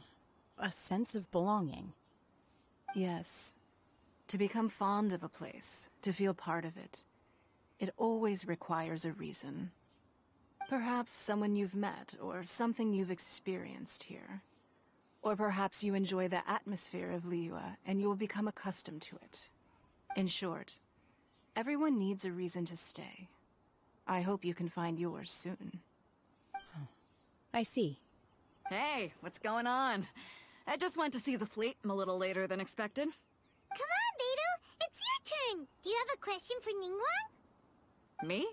A sense of belonging? Yes. To become fond of a place, to feel part of it, it always requires a reason. Perhaps someone you've met, or something you've experienced here. Or perhaps you enjoy the atmosphere of Liyue, and you will become accustomed to it. In short, everyone needs a reason to stay. I hope you can find yours soon. I see. Hey, what's going on? I just went to see the fleet a little later than expected. Come on, Beidou, it's your turn. Do you have a question for Ningguang? Me?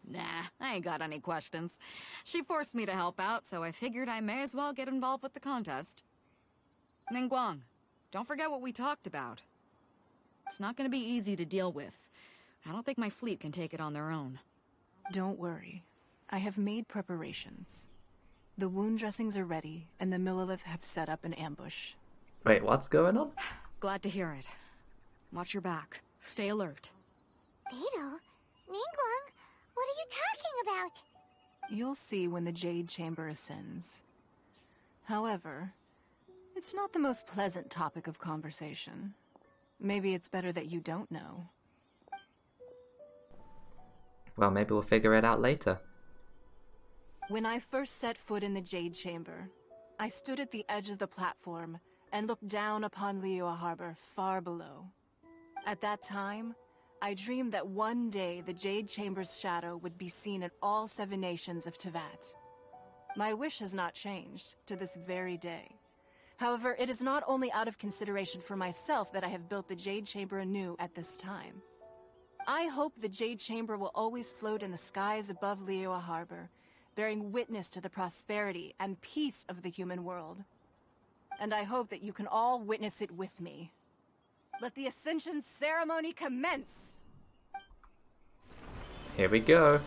Nah, I ain't got any questions. She forced me to help out, so I figured I may as well get involved with the contest. Ningguang, don't forget what we talked about. It's not gonna be easy to deal with. I don't think my fleet can take it on their own. Don't worry. I have made preparations. The wound dressings are ready, and the Millilith have set up an ambush. Wait, what's going on? Glad to hear it. Watch your back. Stay alert. Beidou, Ningguang, what are you talking about? You'll see when the Jade Chamber ascends. However, it's not the most pleasant topic of conversation. Maybe it's better that you don't know. Well, maybe we'll figure it out later. When I first set foot in the Jade Chamber, I stood at the edge of the platform and looked down upon Liyue Harbor far below. At that time, I dreamed that one day the Jade Chamber's shadow would be seen in all 7 nations of Teyvat. My wish has not changed to this very day. However, it is not only out of consideration for myself that I have built the Jade Chamber anew at this time. I hope the Jade Chamber will always float in the skies above Liyue Harbor, bearing witness to the prosperity and peace of the human world. And I hope that you can all witness it with me. Let the Ascension ceremony commence! Here we go.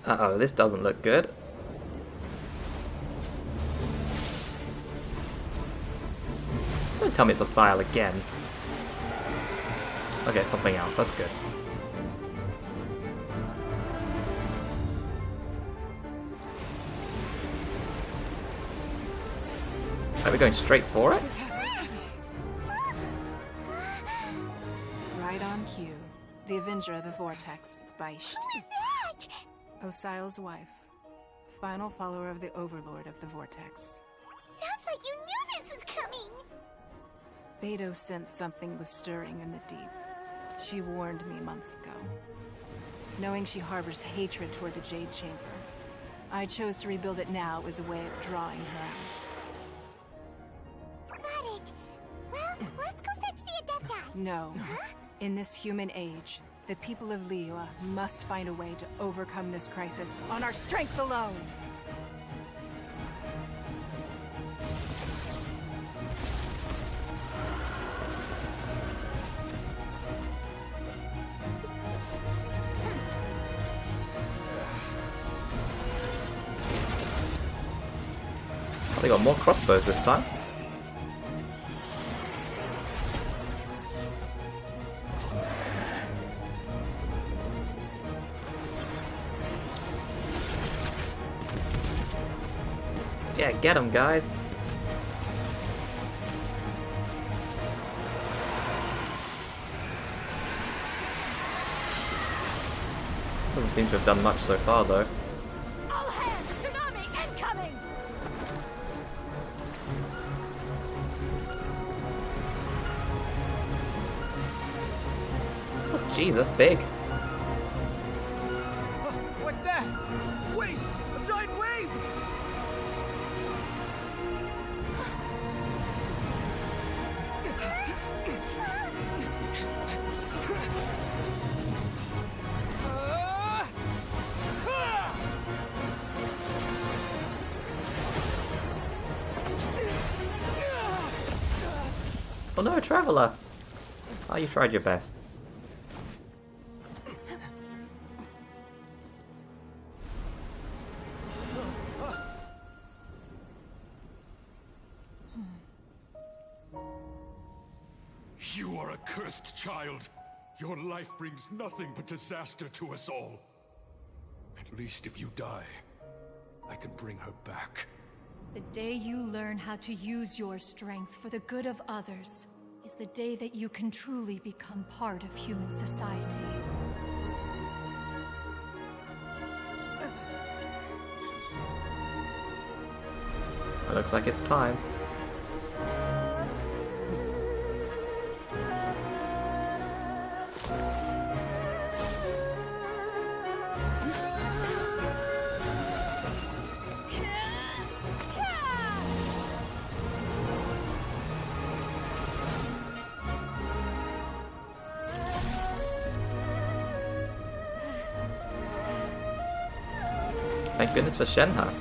Uh-oh, this doesn't look good. Don't tell me it's a Sile again. Okay, something else, that's good. Are we going straight for it? Right on cue. The Avenger of the Vortex, Baish. What is that? Osial's wife. Final follower of the Overlord of the Vortex. Sounds like you knew this was coming! Beidou sensed something was stirring in the deep. She warned me months ago. Knowing she harbors hatred toward the Jade Chamber, I chose to rebuild it now as a way of drawing her out. Got it. Well, let's go fetch the Adepti. No. Huh? In this human age, the people of Liyue must find a way to overcome this crisis on our strength alone! Oh, they got more crossbows this time. Yeah, get him, guys. Doesn't seem to have done much so far, though. All hands! Tsunami incoming! Oh, jeez, that's big. What's that? Wait! A giant wave! Oh no, Traveler! Oh, you tried your best. You are a cursed child. Your life brings nothing but disaster to us all. At least if you die, I can bring her back. The day you learn how to use your strength for the good of others is the day that you can truly become part of human society. It looks like it's time. Thank goodness for Shenhe.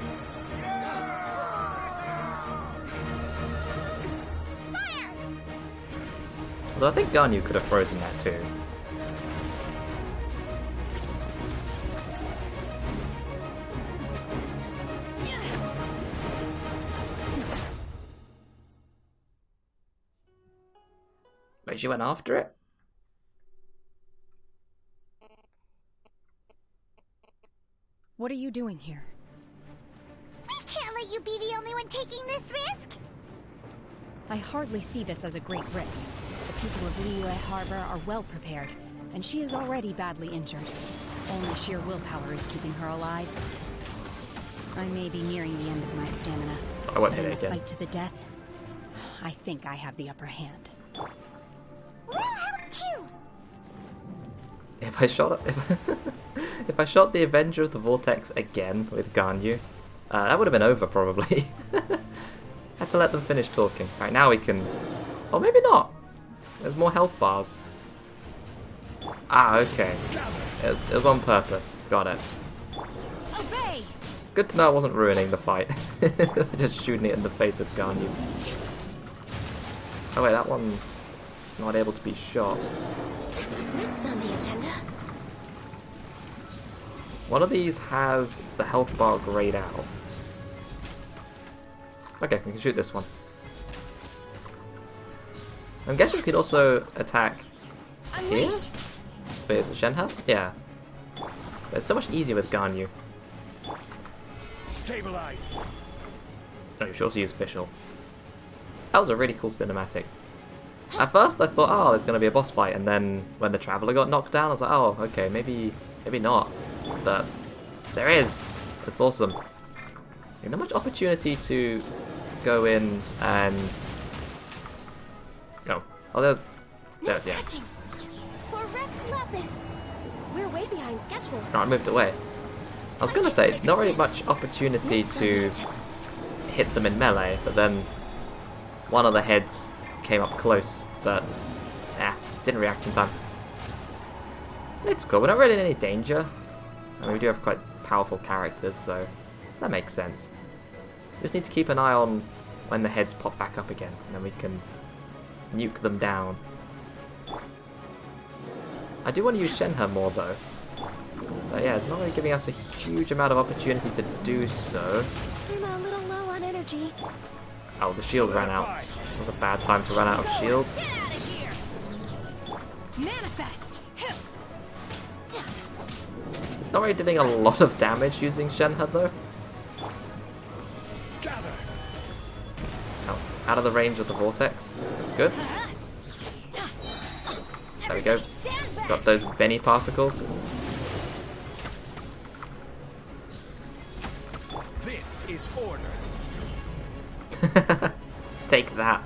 Although I think Ganyu could have frozen that too. Wait, she went after it? What are you doing here? We can't let you be the only one taking this risk! I hardly see this as a great risk. The people of Liyue Harbor are well prepared. and she is already badly injured. Only sheer willpower is keeping her alive. I may be nearing the end of my stamina. I won't but hit in it the again. fight to the death, I think I have the upper hand. We'll help too. If I shot if I shot the Avenger of the Vortex again with Ganyu, that would have been over probably. Had to let them finish talking. Right, now we can... Oh, maybe not. There's more health bars. Ah, okay. It was on purpose. Got it. Obey! Good to know I wasn't ruining the fight. Just shooting it in the face with Ganyu. Oh wait, that one's not able to be shot. Next on the agenda. One of these has the health bar grayed out. Okay, we can shoot this one. I'm guessing we could also attack here with Shenhe? Yeah. But it's so much easier with Ganyu. Stabilize. Oh, you should also use Fischl. That was a really cool cinematic. At first I thought, oh, there's going to be a boss fight, and then when the Traveler got knocked down, I was like, oh, okay, maybe not. But there is. It's awesome. Not much opportunity to go in and... No. Oh, there, yeah. For Rex Lapis. We're way behind schedule. No, I moved away. I was going to say, not really much opportunity to hit them in melee, but then one of the heads came up close, but didn't react in time. It's cool, we're not really in any danger. I mean, we do have quite powerful characters, so that makes sense. We just need to keep an eye on when the heads pop back up again, and then we can nuke them down. I do want to use Shenhe more though. But yeah, it's not really giving us a huge amount of opportunity to do so. I'm a little low on energy. Oh, the shield ran out. It was a bad time to run out of shield. Get out of here! Manifest! It's not really doing a lot of damage using Shenhe though. Oh, out of the range of the vortex. That's good. There we go. Got those Benny particles. This is order. Take that.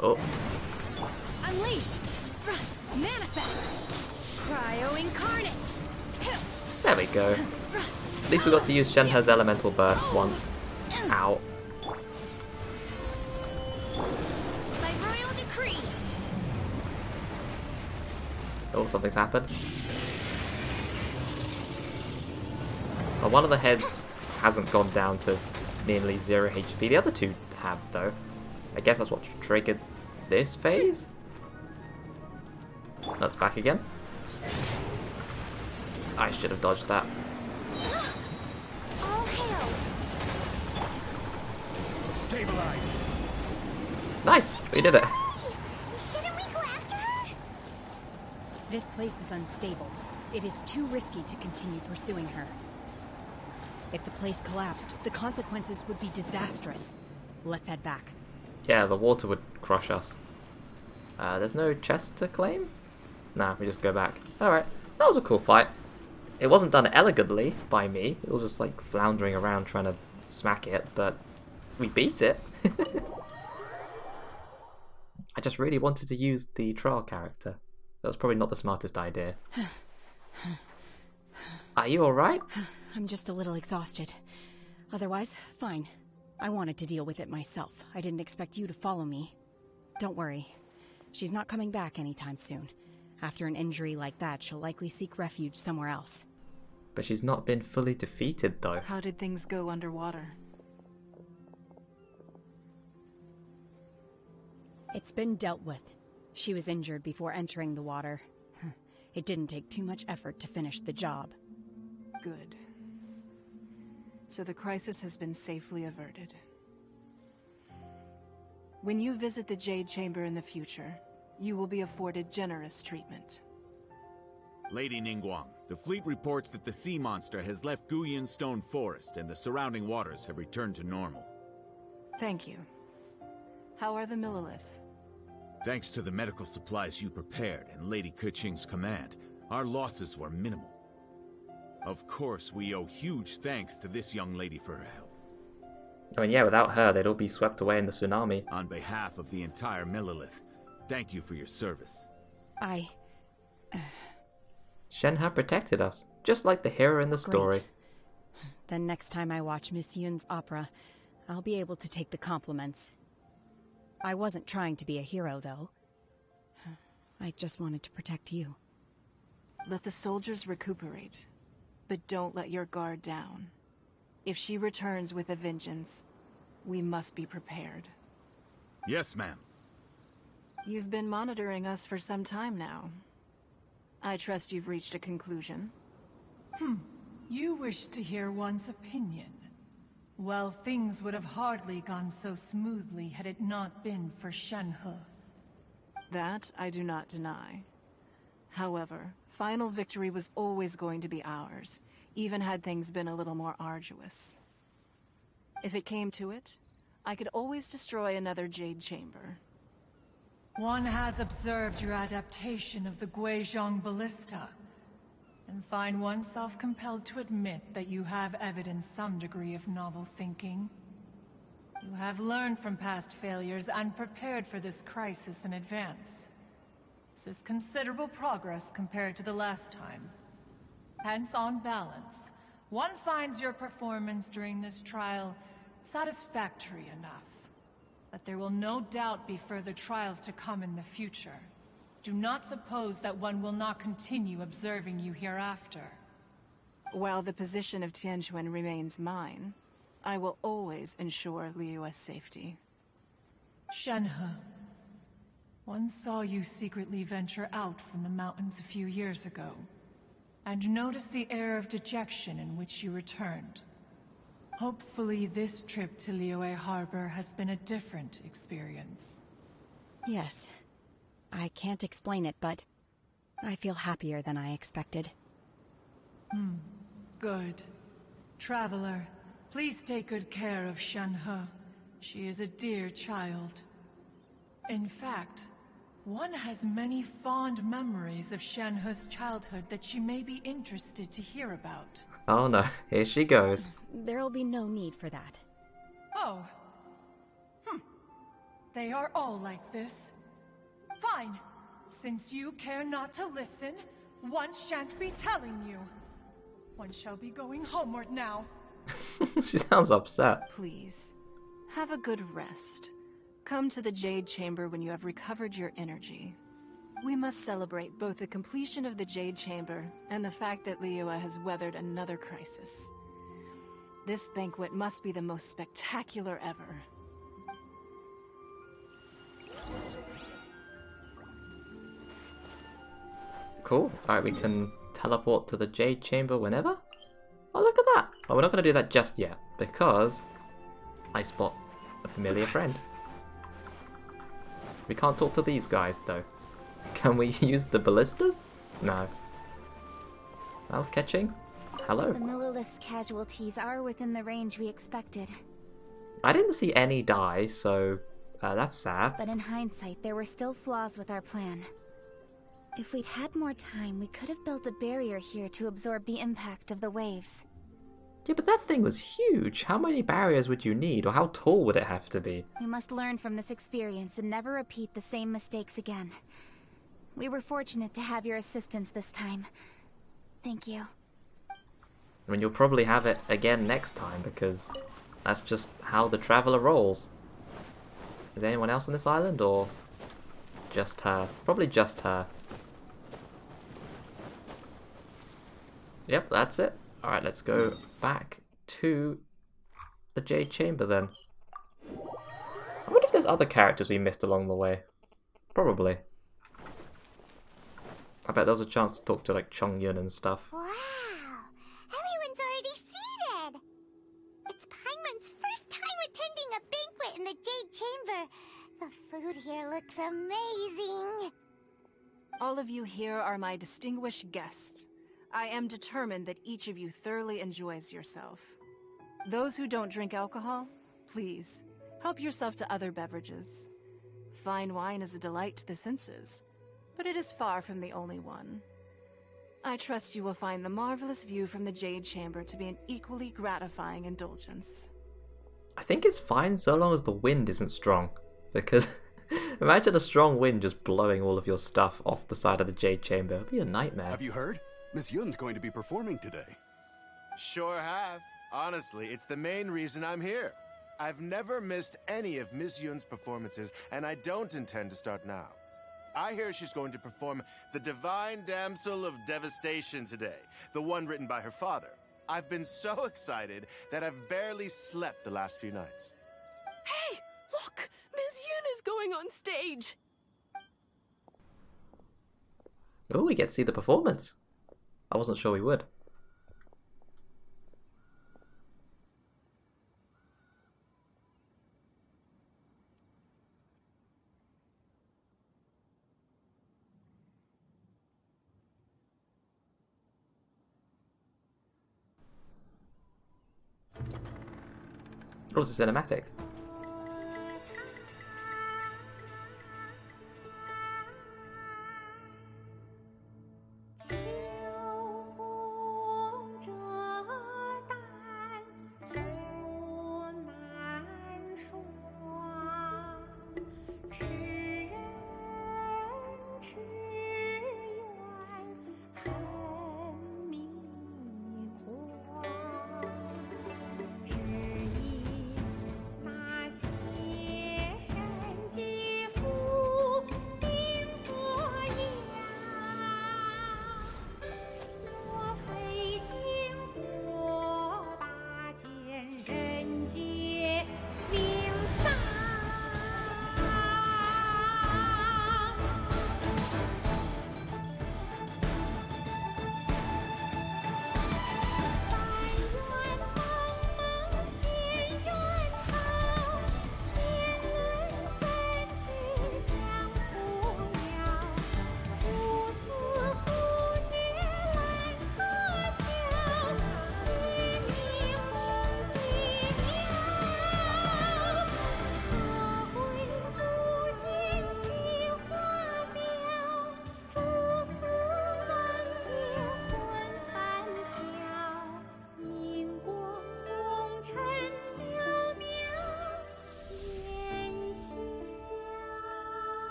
Oh. Unleash! Manifest! Cryo Incarnate! There we go. At least we got to use Shenhe's Elemental Burst once. Ow. By royal decree. Oh, something's happened. Well, one of the heads hasn't gone down to nearly 0 HP. The other two have, though. I guess that's what triggered this phase? That's back again. I should have dodged that. All hail. Stabilize. Nice! We did it. Shouldn't we go after her? This place is unstable. It is too risky to continue pursuing her. If the place collapsed, the consequences would be disastrous. Let's head back. Yeah, the water would crush us. There's no chest to claim? Nah, we just go back. Alright, that was a cool fight. It wasn't done elegantly by me. It was just like floundering around trying to smack it, but we beat it. I just really wanted to use the trial character. That was probably not the smartest idea. Are you alright? I'm just a little exhausted. Otherwise, fine. I wanted to deal with it myself. I didn't expect you to follow me. Don't worry. She's not coming back anytime soon. After an injury like that, she'll likely seek refuge somewhere else. But she's not been fully defeated, though. How did things go underwater? It's been dealt with. She was injured before entering the water. It didn't take too much effort to finish the job. Good. So the crisis has been safely averted. When you visit the Jade Chamber in the future, you will be afforded generous treatment. Lady Ningguang, the fleet reports that the sea monster has left Guyun Stone Forest and the surrounding waters have returned to normal. Thank you. How are the Millilith? Thanks to the medical supplies you prepared and Lady Keqing's command, our losses were minimal. Of course, we owe huge thanks to this young lady for her help. I mean, yeah, without her, they'd all be swept away in the tsunami. On behalf of the entire Millilith, thank you for your service. Shenhe protected us, just like the hero in the story. Then next time I watch Miss Yun's opera, I'll be able to take the compliments. I wasn't trying to be a hero, though. I just wanted to protect you. Let the soldiers recuperate, but don't let your guard down. If she returns with a vengeance, we must be prepared. Yes, ma'am. You've been monitoring us for some time now. I trust you've reached a conclusion. You wish to hear one's opinion. Well, things would have hardly gone so smoothly had it not been for Shenhe. That I do not deny. However, final victory was always going to be ours, even had things been a little more arduous. If it came to it, I could always destroy another Jade Chamber. One has observed your adaptation of the Guizhong Ballista, and find oneself compelled to admit that you have evidenced some degree of novel thinking. You have learned from past failures and prepared for this crisis in advance. This is considerable progress compared to the last time. Hence, on balance, one finds your performance during this trial satisfactory enough. But there will no doubt be further trials to come in the future. Do not suppose that one will not continue observing you hereafter. While the position of Tianquan remains mine, I will always ensure Liyue's safety. Shenhe, one saw you secretly venture out from the mountains a few years ago, and noticed the air of dejection in which you returned. Hopefully this trip to Liyue Harbor has been a different experience. Yes. I can't explain it, but I feel happier than I expected. Good. Traveler, please take good care of Shenhe. She is a dear child. In fact, one has many fond memories of Shenhe's childhood that she may be interested to hear about. Oh no, here she goes. There'll be no need for that. Oh. They are all like this. Fine. Since you care not to listen, one shan't be telling you. One shall be going homeward now. She sounds upset. Please, have a good rest. Come to the Jade Chamber when you have recovered your energy. We must celebrate both the completion of the Jade Chamber and the fact that Liyue has weathered another crisis. This banquet must be the most spectacular ever. Cool. Alright, we can teleport to the Jade Chamber whenever? Oh, look at that! Well, we're not going to do that just yet, because I spot a familiar friend. We can't talk to these guys, though. Can we use the ballistas? No. Well, catching? Hello. The Millilith's casualties are within the range we expected. I didn't see any die, so that's sad. But in hindsight, there were still flaws with our plan. If we'd had more time, we could have built a barrier here to absorb the impact of the waves. Yeah, but that thing was huge. How many barriers would you need, or how tall would it have to be? We must learn from this experience and never repeat the same mistakes again. We were fortunate to have your assistance this time. Thank you. I mean, you'll probably have it again next time, because that's just how the Traveler rolls. Is there anyone else on this island, or just her? Probably just her. Yep, that's it. Alright, let's go back to the Jade Chamber then. I wonder if there's other characters we missed along the way. Probably. I bet there was a chance to talk to like Chongyun and stuff. Wow! Everyone's already seated! It's Paimon's first time attending a banquet in the Jade Chamber. The food here looks amazing. All of you here are my distinguished guests. I am determined that each of you thoroughly enjoys yourself. Those who don't drink alcohol, please, help yourself to other beverages. Fine wine is a delight to the senses, but it is far from the only one. I trust you will find the marvelous view from the Jade Chamber to be an equally gratifying indulgence. I think it's fine so long as the wind isn't strong, because imagine a strong wind just blowing all of your stuff off the side of the Jade Chamber. It'd be a nightmare. Have you heard? Miss Yun's going to be performing today. Sure have. Honestly, it's the main reason I'm here. I've never missed any of Miss Yun's performances, and I don't intend to start now. I hear she's going to perform The Divine Damsel of Devastation today, the one written by her father. I've been so excited that I've barely slept the last few nights. Hey, look! Miss Yun is going on stage! Oh, we get to see the performance. I wasn't sure we would. Oh, it's a cinematic.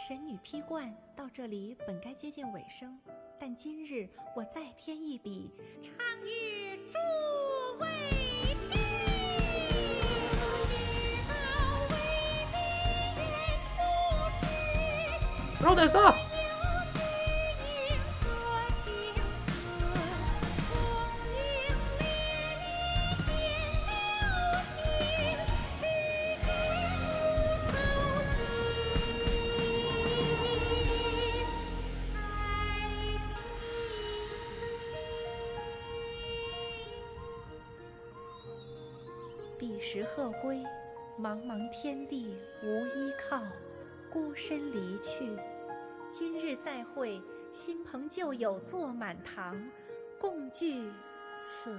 神女劈冠到这里本该接近尾声，但今日我再添一笔，唱与诸位听。Oh, there's us!彼时鹤归，茫茫天地无依靠，孤身离去。今日再会，新朋旧友坐满堂，共聚此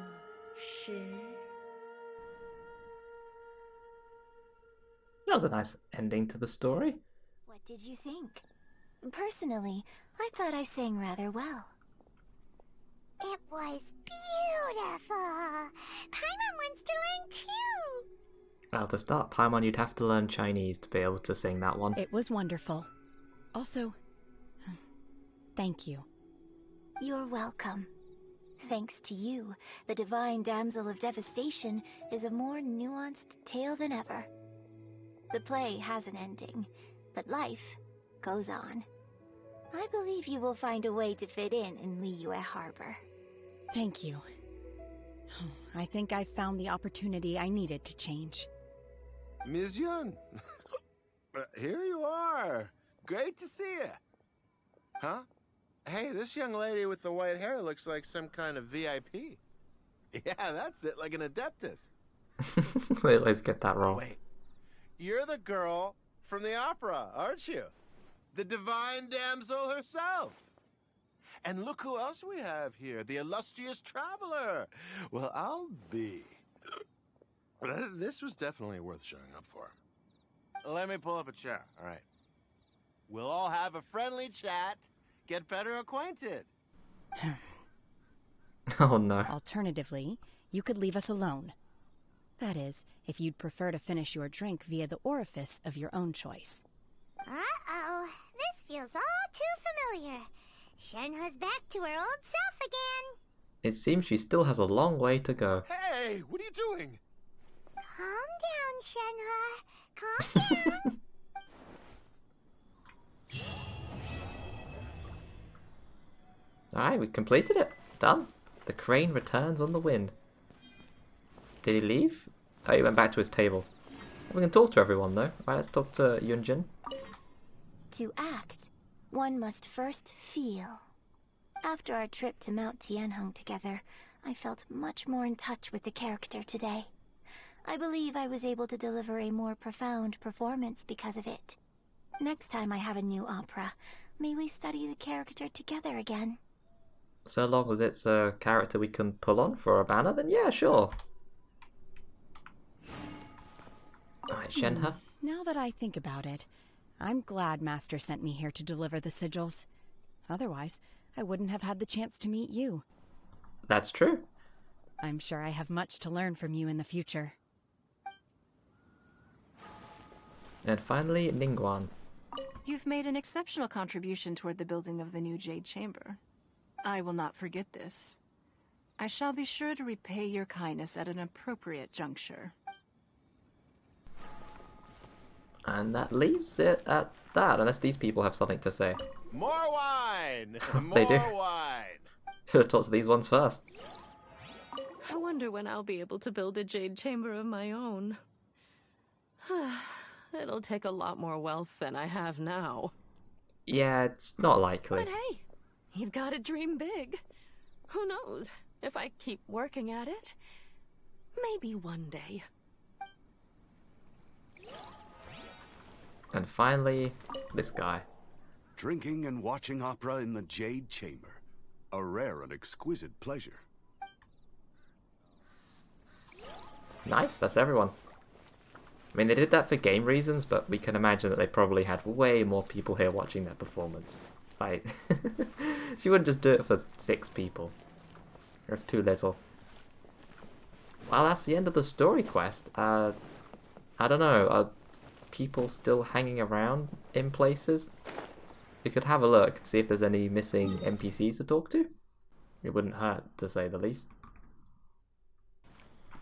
时。 That was a nice ending to the story. What did you think? Personally, I thought I sang rather well. It was beautiful. Paimon wants to learn too. Well, to start Paimon, you'd have to learn Chinese to be able to sing that one. It was wonderful. Also, thank you. You're welcome. Thanks to you, the Divine Damsel of Devastation is a more nuanced tale than ever. The play has an ending, but life goes on. I believe you will find a way to fit in Liyue Harbor. Thank you. I think I found the opportunity I needed to change. Ms. Yun, here you are. Great to see you. Huh? Hey, this young lady with the white hair looks like some kind of VIP. Yeah, that's it, like an Adeptus. They always get that wrong. Wait, you're the girl from the opera, aren't you? the divine damsel herself. And look who else we have here, the illustrious traveler. Well, I'll be. This was definitely worth showing up for. Let me pull up a chair, all right. We'll all have a friendly chat, get better acquainted. Oh no. Alternatively, you could leave us alone. That is, if you'd prefer to finish your drink via the orifice of your own choice. Uh-oh, this feels all too familiar. Shenhe's back to her old self again. It seems she still has a long way to go. Hey, what are you doing? Calm down, Shenhe. Calm down. Alright, we completed it. Done. The crane returns on the wind. Did he leave? Oh, he went back to his table. We can talk to everyone though. Alright, let's talk to Yun Jin. To act, one must first feel. After our trip to Mount Tianheng together, I felt much more in touch with the character today. I believe I was able to deliver a more profound performance because of it. Next time I have a new opera, may we study the character together again. So long as it's a character we can pull on for a banner, then yeah, sure. Alright, Shenhe. Now that I think about it, I'm glad Master sent me here to deliver the sigils. Otherwise, I wouldn't have had the chance to meet you. That's true. I'm sure I have much to learn from you in the future. And finally, Ningguang. You've made an exceptional contribution toward the building of the new Jade Chamber. I will not forget this. I shall be sure to repay your kindness at an appropriate juncture. And that leaves it at that, unless these people have something to say. More wine! They do. More wine! Should have talked to these ones first. I wonder when I'll be able to build a Jade Chamber of my own. It'll take a lot more wealth than I have now. Yeah, it's not likely. But hey, you've got to dream big. Who knows? If I keep working at it, maybe one day. And finally, this guy. Drinking and watching opera in the Jade Chamber. A rare and exquisite pleasure. Nice, that's everyone. I mean, they did that for game reasons, but we can imagine that they probably had way more people here watching their performance. Like, she wouldn't just do it for 6 people. That's too little. Well, that's the end of the story quest. I don't know, are people still hanging around in places? We could have a look and see if there's any missing NPCs to talk to. It wouldn't hurt, to say the least.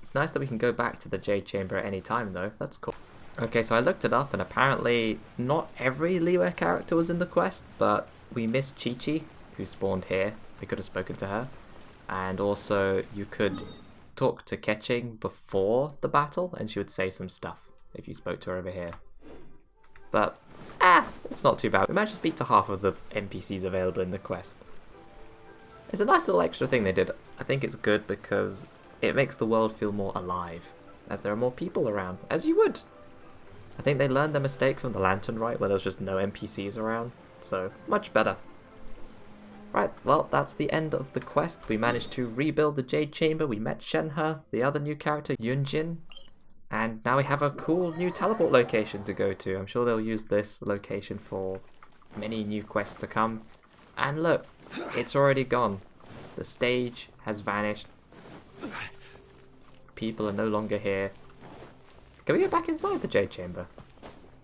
It's nice that we can go back to the Jade Chamber at any time though, that's cool. Okay, so I looked it up and apparently not every Liyue character was in the quest, but we missed Chi-Chi, who spawned here. We could have spoken to her. And also you could talk to Keqing before the battle and she would say some stuff if you spoke to her over here. But, it's not too bad. We managed to speak to half of the NPCs available in the quest. It's a nice little extra thing they did. I think it's good because it makes the world feel more alive, as there are more people around, as you would. I think they learned their mistake from the Lantern Rite, where there was just no NPCs around, so much better. Right, well, that's the end of the quest. We managed to rebuild the Jade Chamber, we met Shenhe, the other new character, Yun Jin, and now we have a cool new teleport location to go to. I'm sure they'll use this location for many new quests to come. And look, it's already gone. The stage has vanished. People are no longer here. Can we get back inside the Jade Chamber?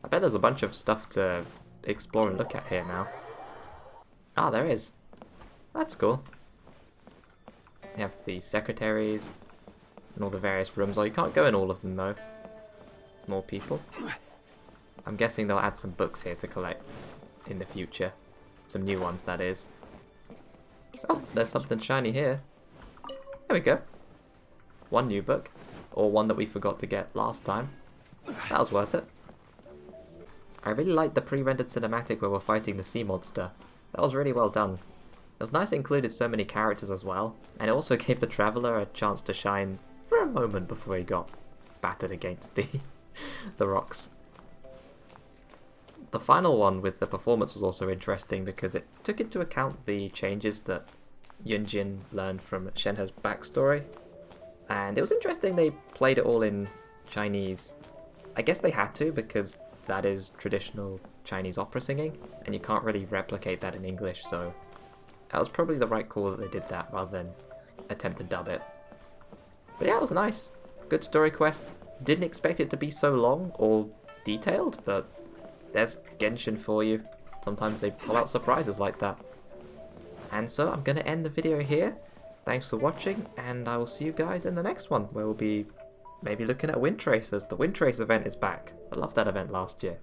I bet there's a bunch of stuff to explore and look at here now. Ah, there is. That's cool. You have the secretaries and all the various rooms. Oh, you can't go in all of them though. More people. I'm guessing they'll add some books here to collect in the future. Some new ones, that is. Oh, there's something shiny here. There we go. One new book. Or one that we forgot to get last time. That was worth it. I really liked the pre-rendered cinematic where we're fighting the sea monster. That was really well done. It was nice it included so many characters as well, and it also gave the Traveller a chance to shine for a moment before he got battered against the rocks. the final one with the performance was also interesting because it took into account the changes that Yun Jin learned from Shenhe's backstory. And it was interesting they played it all in Chinese. I guess they had to because that is traditional Chinese opera singing, and you can't really replicate that in English, so that was probably the right call that they did that rather than attempt to dub it. But yeah, it was nice. Good story quest. Didn't expect it to be so long or detailed, but there's Genshin for you. Sometimes they pull out surprises like that. And so I'm going to end the video here. Thanks for watching, and I will see you guys in the next one, where we'll be maybe looking at Wind Tracers. The Wind Trace event is back. I loved that event last year.